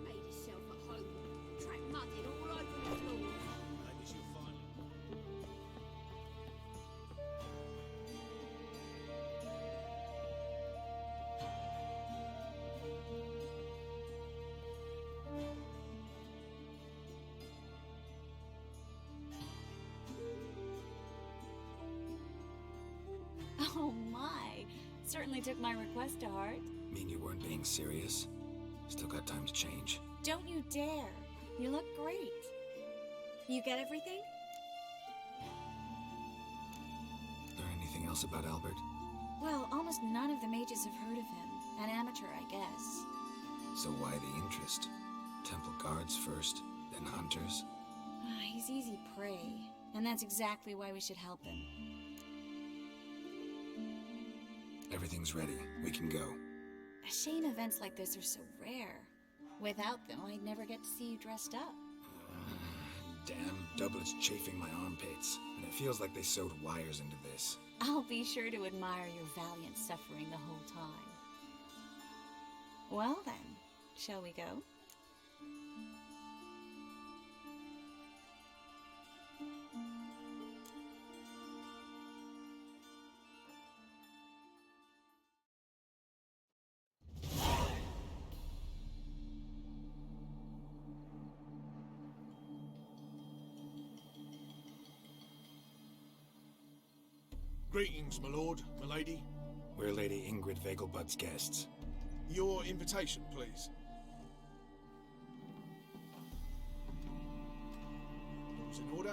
[SPEAKER 1] Made herself at home. Track mudded all over the floor.
[SPEAKER 10] Maybe she'll find
[SPEAKER 4] Oh my! Certainly took my request to heart.
[SPEAKER 5] Mean you weren't being serious? Still got time to change.
[SPEAKER 4] Don't you dare! You look great. You get everything?
[SPEAKER 5] Learn anything else about Albert?
[SPEAKER 4] Well, almost none of the mages have heard of him. An amateur, I guess.
[SPEAKER 5] So why the interest? Temple guards first, then hunters?
[SPEAKER 4] He's easy prey, and that's exactly why we should help him.
[SPEAKER 5] Everything's ready. We can go.
[SPEAKER 4] A shame events like this are so rare. Without them, I'd never get to see you dressed up.
[SPEAKER 5] Damn doublets chafing my armpits, and it feels like they sewed wires into this.
[SPEAKER 4] I'll be sure to admire your valiant suffering the whole time. Well then, shall we go?
[SPEAKER 10] Greetings, my lord, my lady.
[SPEAKER 5] We're Lady Ingrid Vegelbud's guests.
[SPEAKER 10] Your invitation, please. All's in order.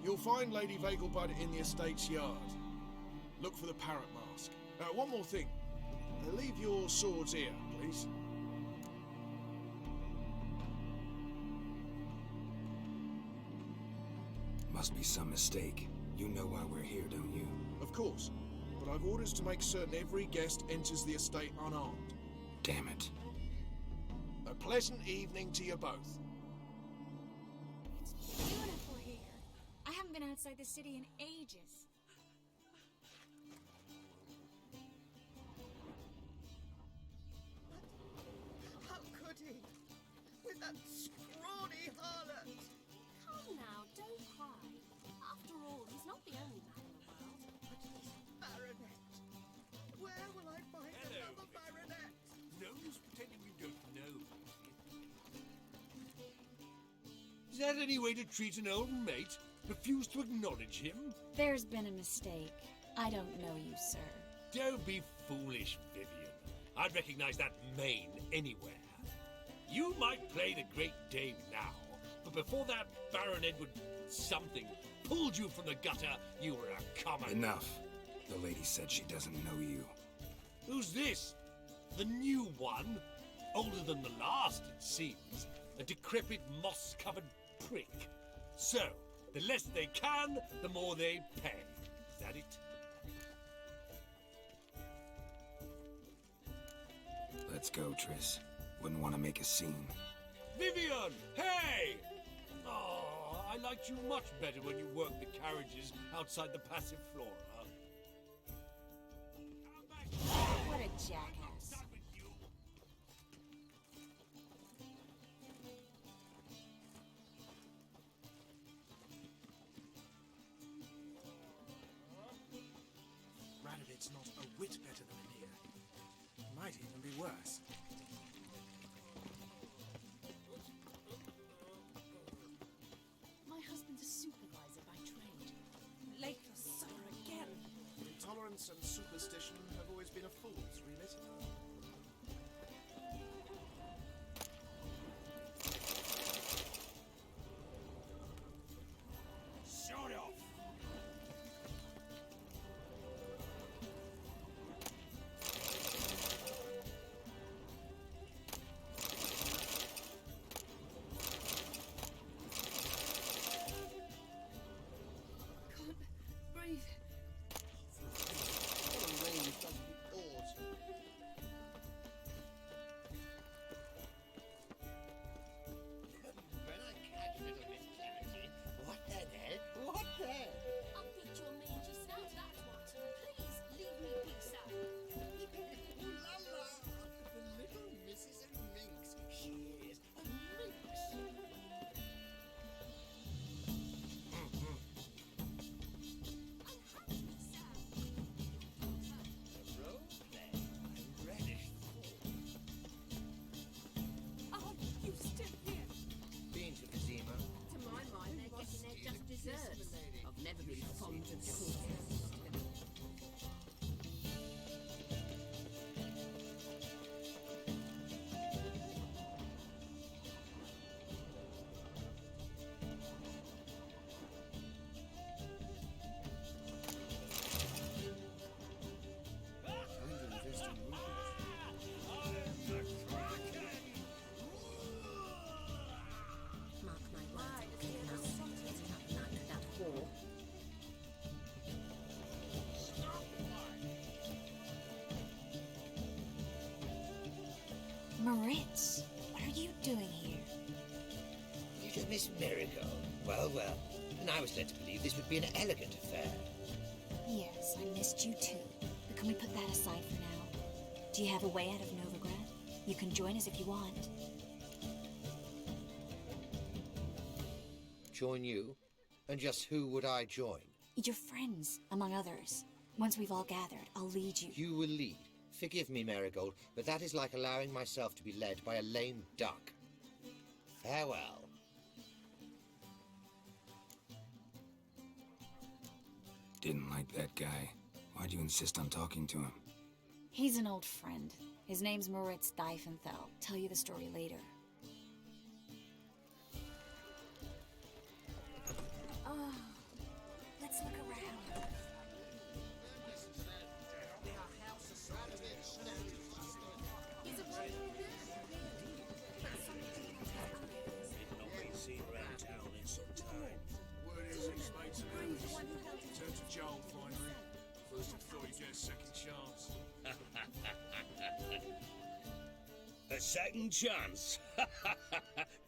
[SPEAKER 10] You'll find Lady Vegelbud in the estate's yard. Look for the parrot mask. One more thing. Leave your swords here, please.
[SPEAKER 5] Must be some mistake. You know why we're here, don't you?
[SPEAKER 10] Of course. But I've orders to make certain every guest enters the estate unarmed.
[SPEAKER 5] Damn it.
[SPEAKER 10] A pleasant evening to you both.
[SPEAKER 4] It's beautiful here. I haven't been outside the city in ages.
[SPEAKER 15] How could he? With that scrawny harlot!
[SPEAKER 1] Come now, don't cry. After all, he's not the only man in the world.
[SPEAKER 15] But this baronet! Where will I find another baronet?
[SPEAKER 3] No use pretending you don't know. Is that any way to treat an old mate? Refuse to acknowledge him?
[SPEAKER 4] There's been a mistake. I don't know you, sir.
[SPEAKER 3] Don't be foolish, Vivian. I'd recognize that mane anywhere. You might play the Great Dame now, but before that Baron Edward something pulled you from the gutter, you were a common...
[SPEAKER 5] Enough. The lady said she doesn't know you.
[SPEAKER 3] Who's this? The new one? Older than the last, it seems. A decrepit, moss-covered prick. So, the less they can, the more they pay. Is that it?
[SPEAKER 5] Let's go, Triss. Wouldn't want to make a scene.
[SPEAKER 3] Vivian! Hey! Oh, I liked you much better when you worked the carriages outside the Passiflora.
[SPEAKER 4] What a jackass.
[SPEAKER 10] Radovid's not a whit better than Emir. Might even be worse.
[SPEAKER 1] My husband's a supervisor by trade. Late for supper again.
[SPEAKER 10] Intolerance and superstition have always been a fool's remit.
[SPEAKER 8] Shut off!
[SPEAKER 1] Can't breathe.
[SPEAKER 8] What the hell? What the?
[SPEAKER 1] I'll beat your mangy snout, that's what. Please, leave me be, sir.
[SPEAKER 8] Ooh la la! The little Mrs. Minx. She is a minx.
[SPEAKER 1] Oh, you still here?
[SPEAKER 8] Been to Vizima.
[SPEAKER 1] To my mind, they're getting their just desserts. I've never been fond of courses. Mark my words, I'll clean out something's happened to that whore.
[SPEAKER 4] Moritz, what are you doing here?
[SPEAKER 8] You just miss Marigold. Well, well. And I was led to believe this would be an elegant affair.
[SPEAKER 4] Yes, I missed you too. But can we put that aside for now? Do you have a way out of Novigrad? You can join us if you want.
[SPEAKER 8] Join you? And just who would I join?
[SPEAKER 4] Your friends, among others. Once we've all gathered, I'll lead you.
[SPEAKER 8] You will lead. Forgive me, Marigold, but that is like allowing myself to be led by a lame duck. Farewell.
[SPEAKER 5] Didn't like that guy. Why'd you insist on talking to him?
[SPEAKER 4] He's an old friend. His name's Moritz Diefenthal. Tell you the story later. Oh, let's look around.
[SPEAKER 1] Is it right here?
[SPEAKER 7] Not been seen around town in some time.
[SPEAKER 10] Word is he's made some enemies. Turned to Joel finally. First I thought he'd get a second chance.
[SPEAKER 7] A second chance?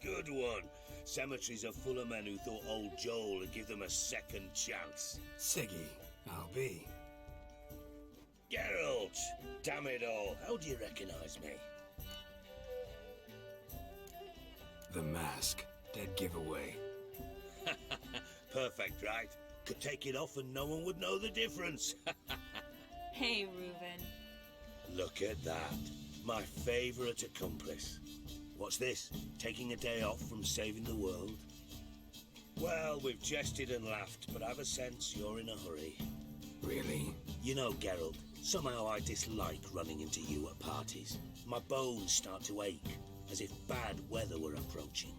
[SPEAKER 7] Good one. Cemeteries are full of men who thought old Joel would give them a second chance.
[SPEAKER 5] Siggy, I'll be.
[SPEAKER 7] Geralt! Damn it all, how do you recognize me?
[SPEAKER 5] The mask. Dead giveaway.
[SPEAKER 7] Perfect, right? Could take it off and no one would know the difference.
[SPEAKER 4] Hey, Reuben.
[SPEAKER 7] Look at that. My favourite accomplice. What's this? Taking a day off from saving the world? Well, we've jested and laughed, but I've a sense you're in a hurry.
[SPEAKER 5] Really?
[SPEAKER 7] You know, Geralt, somehow I dislike running into you at parties. My bones start to ache, as if bad weather were approaching.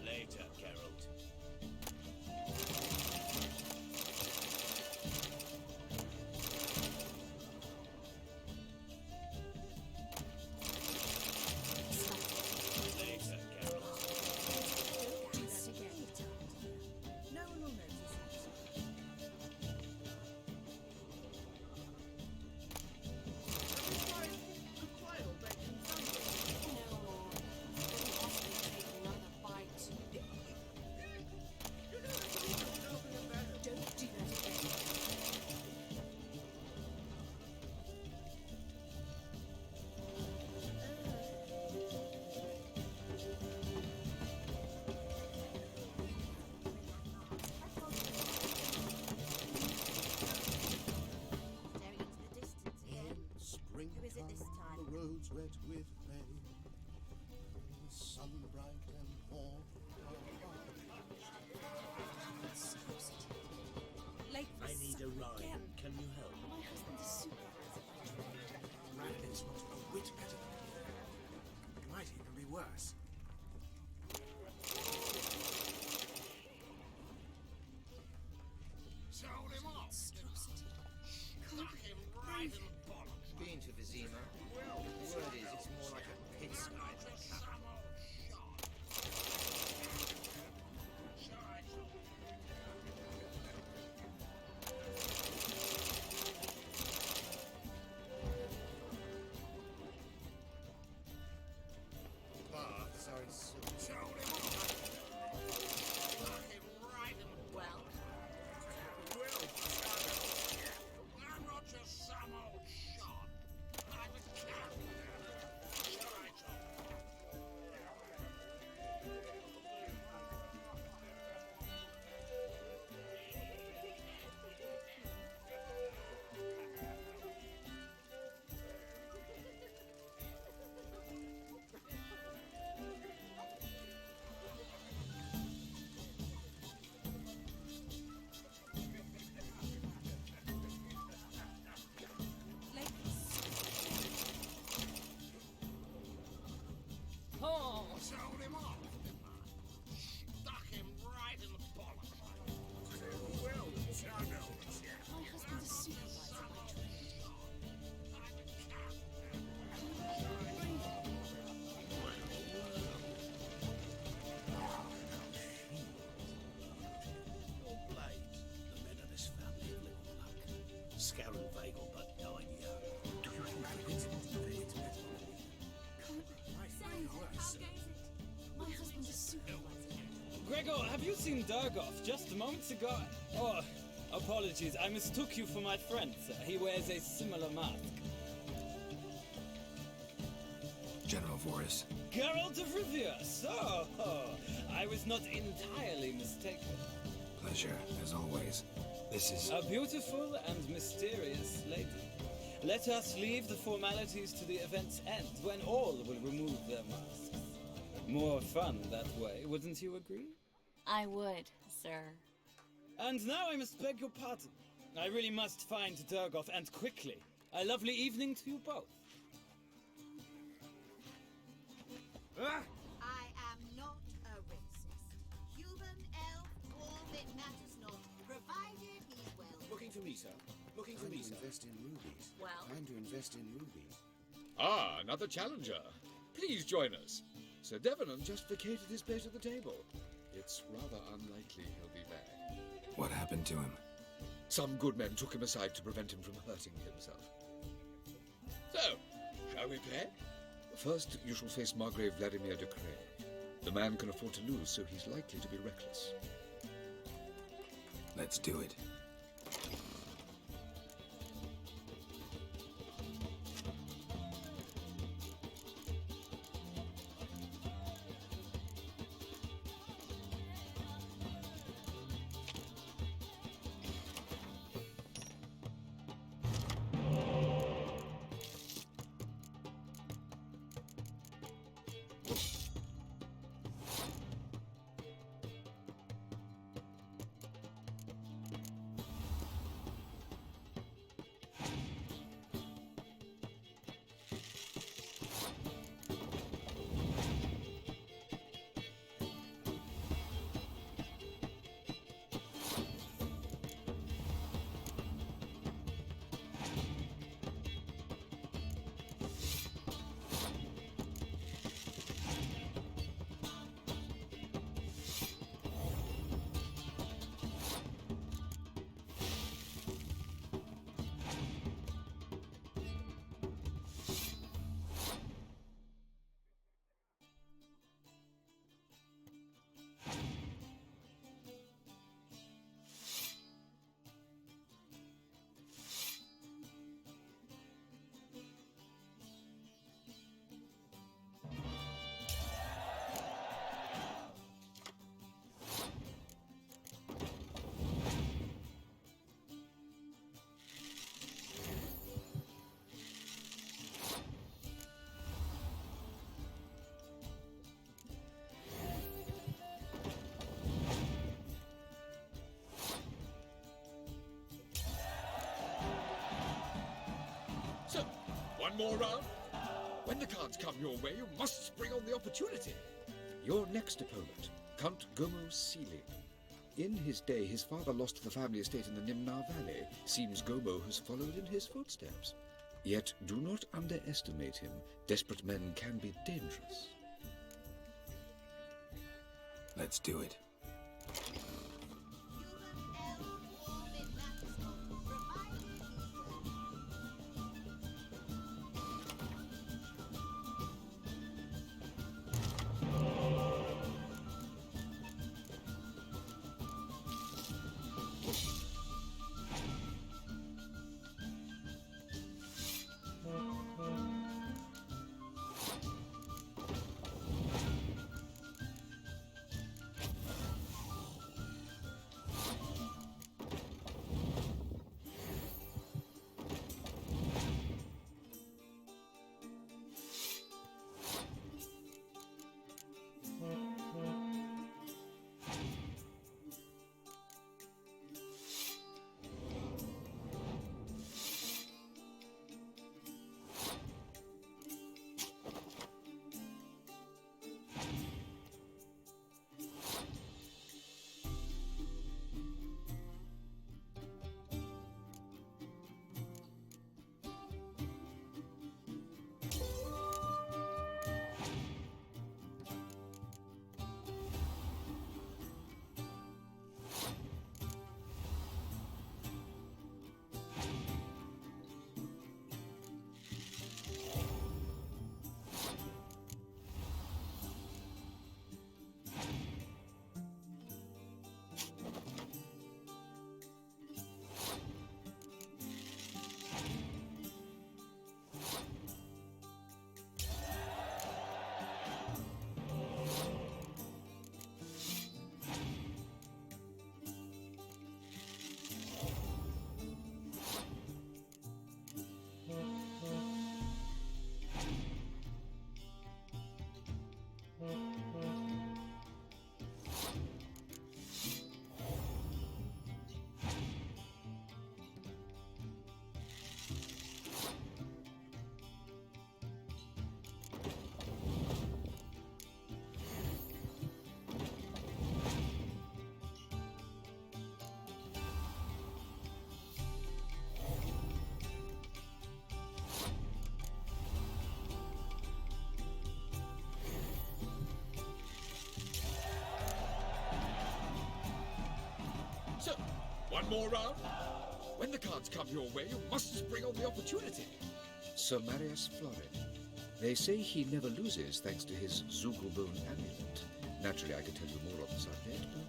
[SPEAKER 7] Later, Geralt.
[SPEAKER 1] again.
[SPEAKER 11] Can you help?
[SPEAKER 1] My husband's a supervisor by trade.
[SPEAKER 2] Radin's not a whit better than you. It might even be worse. Sold him off. Stuck him right in the bollocks.
[SPEAKER 8] Been to Vizima. Word is, it's more like a pigsty than a cabin. Baths are in silk.
[SPEAKER 2] Sold him off. Stuck him right in the
[SPEAKER 1] Well,
[SPEAKER 2] Well, I'm not just some old shot. I'm a captain. Shall I talk?
[SPEAKER 1] oh,
[SPEAKER 2] Sold him off. Stuck him right in the bollocks. Well, channels.
[SPEAKER 1] my husband's a supervisor by trade.
[SPEAKER 2] I'm a captain.
[SPEAKER 11] Your blades. The men of this family have little luck. Scarron Vegelbud died young. Do you think the incident affected me?
[SPEAKER 1] My husband's a supervisor.
[SPEAKER 16] Gregor, have you seen Durgoff just moments ago? Oh, apologies. I mistook you for my friend, sir. He wears a similar mask.
[SPEAKER 5] General Voris.
[SPEAKER 16] Geralt of Rivia. So, I was not entirely mistaken.
[SPEAKER 5] Pleasure, as always. This is...
[SPEAKER 16] A beautiful and mysterious lady. Let us leave the formalities to the event's end, when all will remove their masks. More fun that way, wouldn't you agree?
[SPEAKER 4] I would, sir.
[SPEAKER 16] And now I must beg your pardon. I really must find Durgoff, and quickly. A lovely evening to you both.
[SPEAKER 15] I am not a racist. Human, elf, dwarf, it matters not, provided he's well.
[SPEAKER 8] Looking for me, sir. Looking for me, sir. Invest in rubies.
[SPEAKER 1] Well,
[SPEAKER 8] Time to invest in rubies.
[SPEAKER 17] Ah, another challenger. Please join us. Sir Devenant just vacated his place at the table. It's rather unlikely he'll be back.
[SPEAKER 5] What happened to him?
[SPEAKER 17] Some good men took him aside to prevent him from hurting himself. So, shall we play? First, you shall face Margrave Vladimir de Cray. The man can afford to lose, so he's likely to be reckless.
[SPEAKER 5] Let's do it.
[SPEAKER 17] So, one more round. When the cards come your way, you must spring on the opportunity. Your next opponent, Count Gomo Sealing. In his day, his father lost the family estate in the Nimnar Valley. Seems Gomo has followed in his footsteps. Yet, do not underestimate him. Desperate men can be dangerous.
[SPEAKER 5] Let's do it.
[SPEAKER 17] So, one more round. When the cards come your way, you must spring on the opportunity. Sir Marius Florid. They say he never loses thanks to his Zugelbone amulet. Naturally, I could tell you more on the subject, but...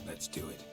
[SPEAKER 5] Let's do it.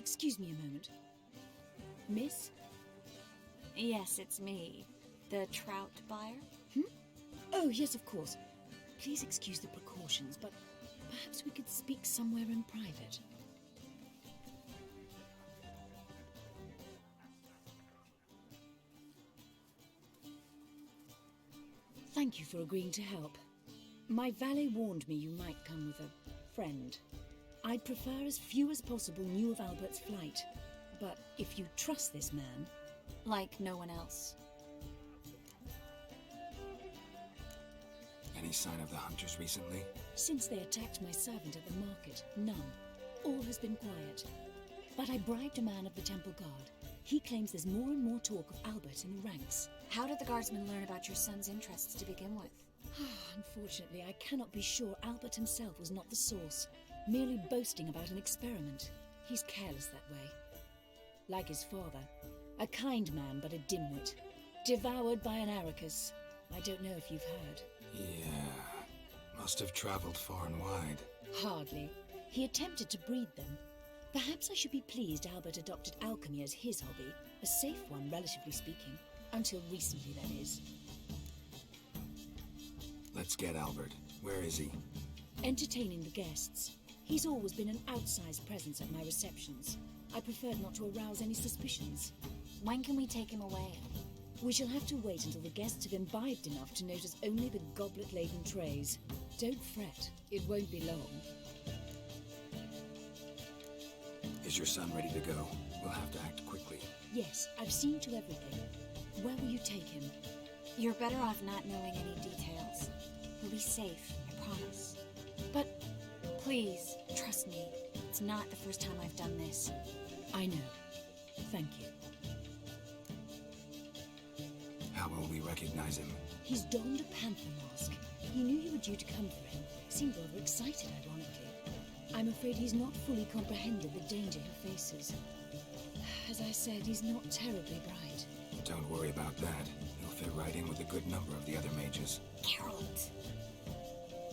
[SPEAKER 1] excuse me a moment. Miss?
[SPEAKER 4] Yes, it's me. The trout buyer?
[SPEAKER 1] Oh, yes, of course. Please excuse the precautions, but perhaps we could speak somewhere in private. Thank you for agreeing to help. My valet warned me you might come with a friend. I'd prefer as few as possible knew of Albert's flight, but if you trust this man...
[SPEAKER 4] Like no one else.
[SPEAKER 5] Any sign of the hunters recently?
[SPEAKER 1] Since they attacked my servant at the market, none. All has been quiet. But I bribed a man of the Temple Guard. He claims there's more and more talk of Albert in the ranks.
[SPEAKER 4] How did the guardsmen learn about your son's interests to begin with?
[SPEAKER 1] Unfortunately, I cannot be sure Albert himself was not the source, merely boasting about an experiment. He's careless that way. Like his father, a kind man but a dimwit, devoured by an Arrakis. I don't know if you've heard.
[SPEAKER 5] Yeah, must have traveled far and wide.
[SPEAKER 1] Hardly. He attempted to breed them. Perhaps I should be pleased Albert adopted alchemy as his hobby, a safe one, relatively speaking. Until recently, that is.
[SPEAKER 5] Let's get Albert. Where is he?
[SPEAKER 1] Entertaining the guests. He's always been an outsized presence at my receptions. I preferred not to arouse any suspicions.
[SPEAKER 4] When can we take him away?
[SPEAKER 1] We shall have to wait until the guests have imbibed enough to notice only the goblet-laden trays. Don't fret, it won't be long.
[SPEAKER 5] Is your son ready to go? We'll have to act quickly.
[SPEAKER 1] Yes, I've seen to everything. Where will you take him?
[SPEAKER 4] You're better off not knowing any details. He'll be safe, I promise.
[SPEAKER 1] But...
[SPEAKER 4] Please, trust me. It's not the first time I've done this.
[SPEAKER 1] I know. Thank you.
[SPEAKER 5] How will we recognize him?
[SPEAKER 1] He's donned a panther mask. He knew you were due to come for him. Seemed rather excited, ironically. I'm afraid he's not fully comprehended the danger he faces. As I said, he's not terribly bright.
[SPEAKER 5] Don't worry about that. He'll fit right in with a good number of the other mages.
[SPEAKER 4] Geralt!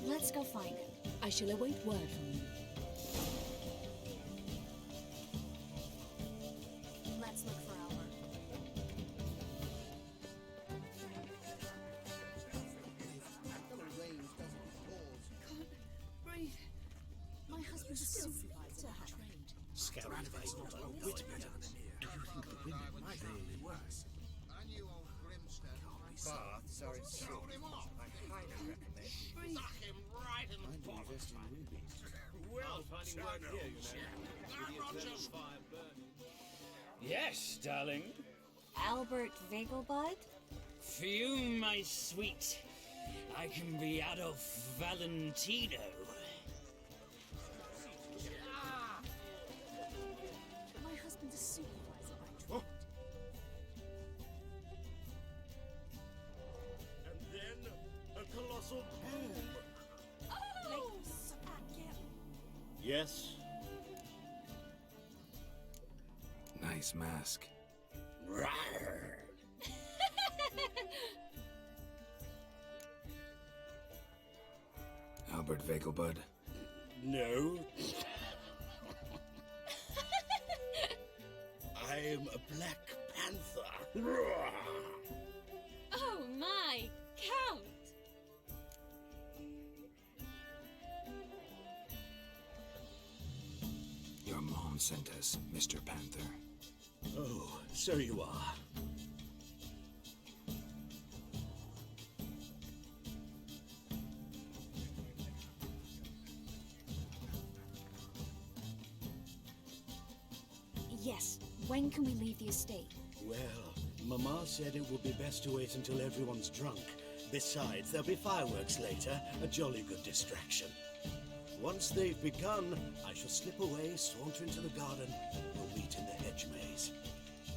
[SPEAKER 4] Let's go find him.
[SPEAKER 1] I shall await word from you.
[SPEAKER 4] Let's look for Albert.
[SPEAKER 1] Can't breathe. My husband's a supervisor by trade.
[SPEAKER 11] Scouring Vagelbud, a wit man. Do you think the women might be worse?
[SPEAKER 18] Baths are essential. I highly recommend.
[SPEAKER 11] Knock him right in the bottom.
[SPEAKER 18] Well, finding work here, you know. With the eternal fire burning.
[SPEAKER 16] Yes, darling.
[SPEAKER 4] Albert Vegelbud?
[SPEAKER 16] For you, my sweet, I can be Adolf Valentino.
[SPEAKER 1] My husband's a supervisor by trade.
[SPEAKER 18] And then a colossal boom.
[SPEAKER 1] Oh!
[SPEAKER 9] Yes?
[SPEAKER 5] Nice mask. Albert Vegelbud?
[SPEAKER 11] No. I'm a Black Panther.
[SPEAKER 4] Oh my! Count!
[SPEAKER 5] Your mom sent us, Mr. Panther.
[SPEAKER 11] Oh, so you are.
[SPEAKER 4] Yes. When can we leave the estate?
[SPEAKER 9] Well, Mama said it would be best to wait until everyone's drunk. Besides, there'll be fireworks later, a jolly good distraction. Once they've begun, I shall slip away, saunter into the garden. We'll meet in the hedge maze.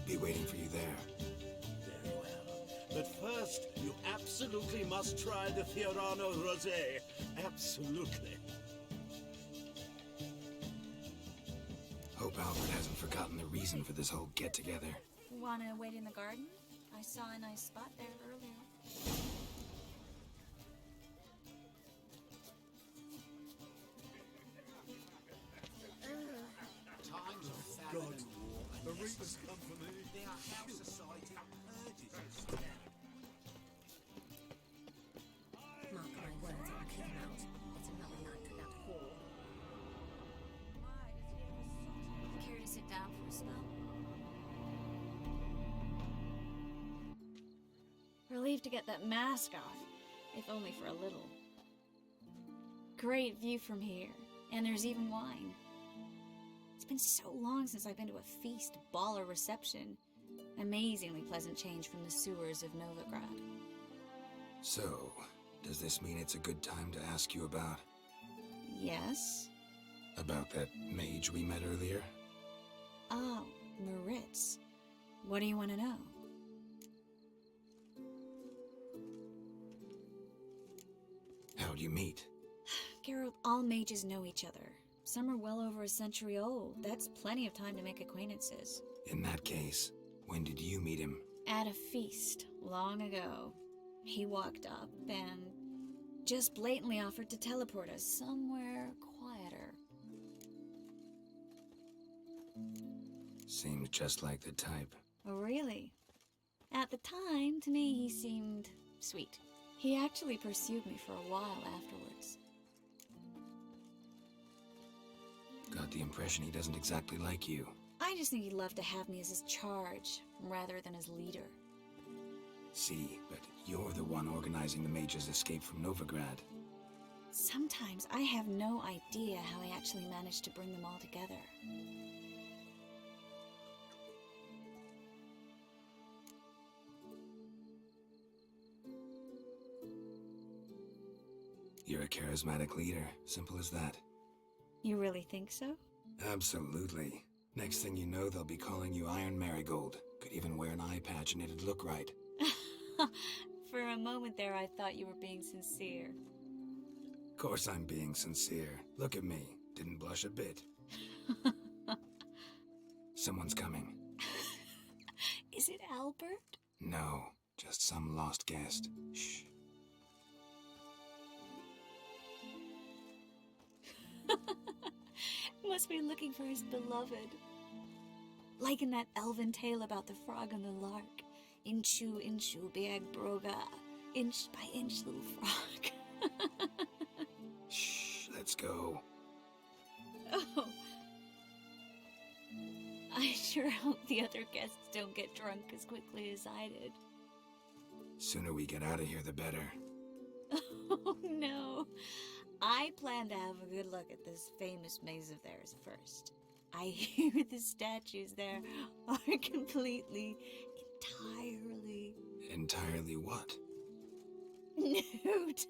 [SPEAKER 5] Be waiting for you there.
[SPEAKER 9] Very well. But first, you absolutely must try the Fiorano Rosé. Absolutely.
[SPEAKER 5] Hope Albert hasn't forgotten the reason for this whole get-together.
[SPEAKER 4] Wanna wait in the garden? I saw a nice spot there earlier.
[SPEAKER 10] God,
[SPEAKER 4] Relieved to get that mask off, if only for a little. Great view from here, and there's even wine. It's been so long since I've been to a feast, ball, or reception. Amazingly pleasant change from the sewers of Novigrad.
[SPEAKER 5] So, does this mean it's a good time to ask you about...
[SPEAKER 4] Yes?
[SPEAKER 5] About that mage we met earlier?
[SPEAKER 4] Oh, Maritz. What do you want to know?
[SPEAKER 5] How'd you meet?
[SPEAKER 4] Geralt, all mages know each other. Some are well over a century old. That's plenty of time to make acquaintances.
[SPEAKER 5] In that case, when did you meet him?
[SPEAKER 4] At a feast, long ago. He walked up and just blatantly offered to teleport us somewhere quieter.
[SPEAKER 5] Seemed just like the type.
[SPEAKER 4] Oh, really? At the time, to me, he seemed sweet. He actually pursued me for a while afterwards.
[SPEAKER 5] Got the impression he doesn't exactly like you.
[SPEAKER 4] I just think he'd love to have me as his charge, rather than his leader.
[SPEAKER 5] See, but you're the one organizing the mage's escape from Novigrad.
[SPEAKER 4] Sometimes I have no idea how he actually managed to bring them all together.
[SPEAKER 5] You're a charismatic leader, simple as that.
[SPEAKER 4] You really think so?
[SPEAKER 5] Absolutely. Next thing you know, they'll be calling you Iron Marigold. Could even wear an eye patch and it'd look right.
[SPEAKER 4] For a moment there, I thought you were being sincere.
[SPEAKER 5] Of course I'm being sincere. Look at me. Didn't blush a bit. Someone's coming.
[SPEAKER 4] Is it Albert?
[SPEAKER 5] No, just some lost guest. Shh.
[SPEAKER 4] Must be looking for his beloved. Like in that elven tale about the frog and the lark. Inchu, inchu, beag broga. Inch by inch, little frog.
[SPEAKER 5] Shh, let's go.
[SPEAKER 4] Oh. I sure hope the other guests don't get drunk as quickly as I did.
[SPEAKER 5] Sooner we get out of here, the better.
[SPEAKER 4] Oh, no. I plan to have a good look at this famous maze of theirs first. I hear the statues there are completely, entirely...
[SPEAKER 5] Entirely what?
[SPEAKER 4] Nude.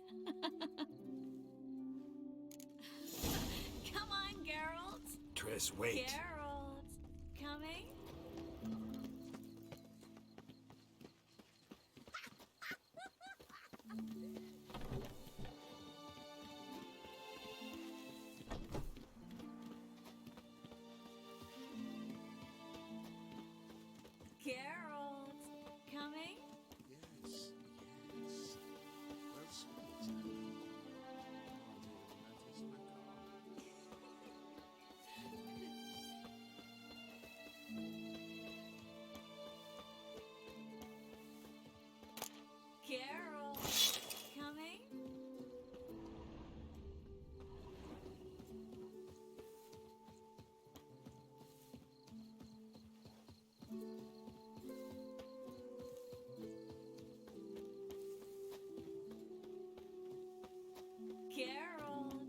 [SPEAKER 4] Come on, Geralt.
[SPEAKER 5] Triss, wait.
[SPEAKER 4] Geralt, coming? Geralt, coming?
[SPEAKER 10] Yes, yes. Well, sweet. That is
[SPEAKER 4] Geralt, coming? Geralt.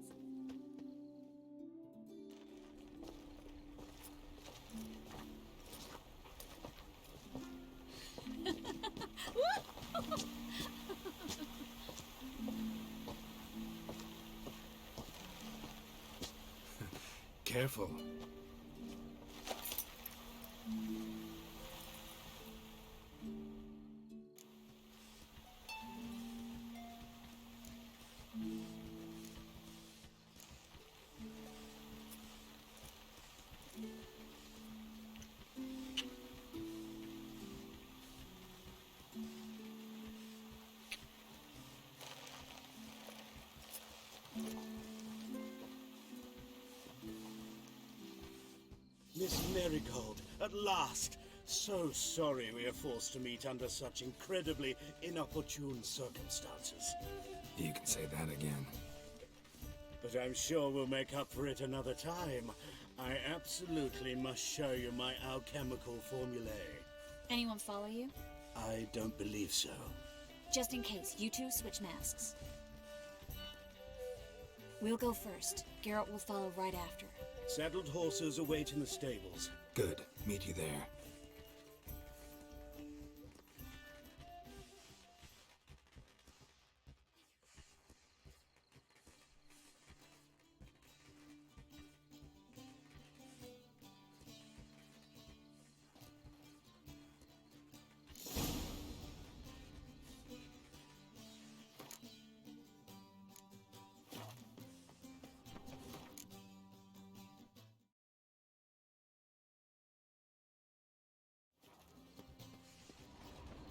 [SPEAKER 5] Careful.
[SPEAKER 9] Miss Marigold, at last! So sorry we are forced to meet under such incredibly inopportune circumstances.
[SPEAKER 5] You can say that again.
[SPEAKER 9] But I'm sure we'll make up for it another time. I absolutely must show you my alchemical formulae.
[SPEAKER 4] Anyone follow you?
[SPEAKER 9] I don't believe so.
[SPEAKER 4] Just in case, you two switch masks. We'll go first. Geralt will follow right after.
[SPEAKER 9] Saddled horses await in the stables.
[SPEAKER 5] Good. Meet you there.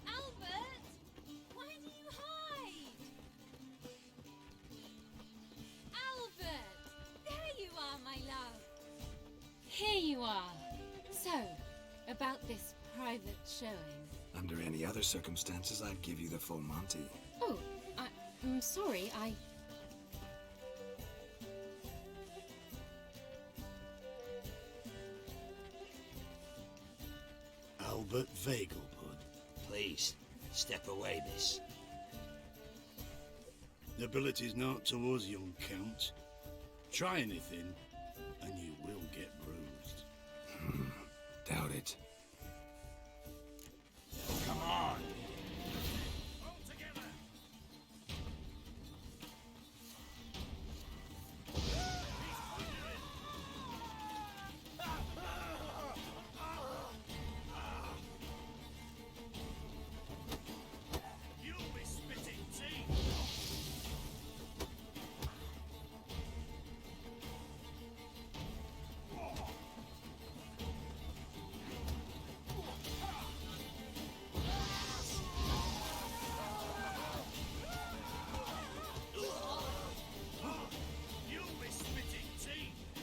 [SPEAKER 4] Albert! Why do you hide? Albert! There you are, my love. Here you are. So, about this private showing.
[SPEAKER 5] Under any other circumstances, I'd give you the full Monty.
[SPEAKER 4] Oh, I'm sorry,
[SPEAKER 11] Albert Vegelbud.
[SPEAKER 6] Please, step away, miss.
[SPEAKER 11] Nobility's not towards young Count. Try anything, and you will get bruised.
[SPEAKER 5] Doubt it.
[SPEAKER 11] Come on! You'll be spitting teeth! You'll be spitting teeth!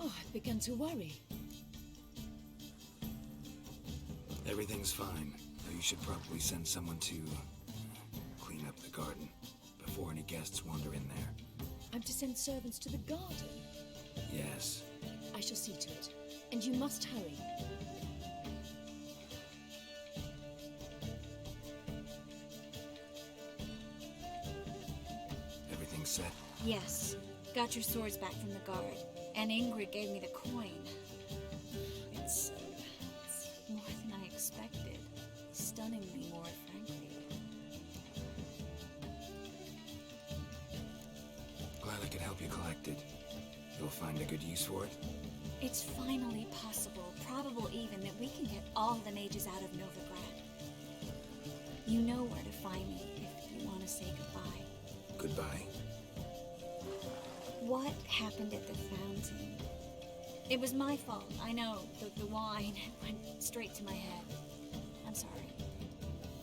[SPEAKER 1] Oh, I began to worry.
[SPEAKER 5] Everything's fine, though you should probably send someone to clean up the garden before any guests wander in there.
[SPEAKER 1] I'm to send servants to the garden.
[SPEAKER 5] Yes.
[SPEAKER 1] I shall see to it. And you must hurry.
[SPEAKER 5] Everything's set?
[SPEAKER 4] Yes. Got your swords back from the guard. And Ingrid gave me the coin. It's more than I expected. Stunningly more, frankly.
[SPEAKER 5] Glad I could help you collect it. You'll find a good use for it?
[SPEAKER 4] It's finally possible, probable even, that we can get all the mages out of Novigrad. You know where to find me if you want to say goodbye.
[SPEAKER 5] Goodbye.
[SPEAKER 4] What happened at the fountain? It was my fault, I know. The wine went straight to my head. I'm sorry.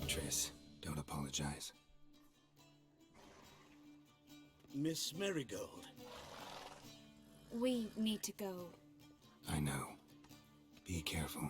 [SPEAKER 5] Triss, don't apologize.
[SPEAKER 9] Miss Marigold.
[SPEAKER 4] We need to go.
[SPEAKER 5] I know. Be careful.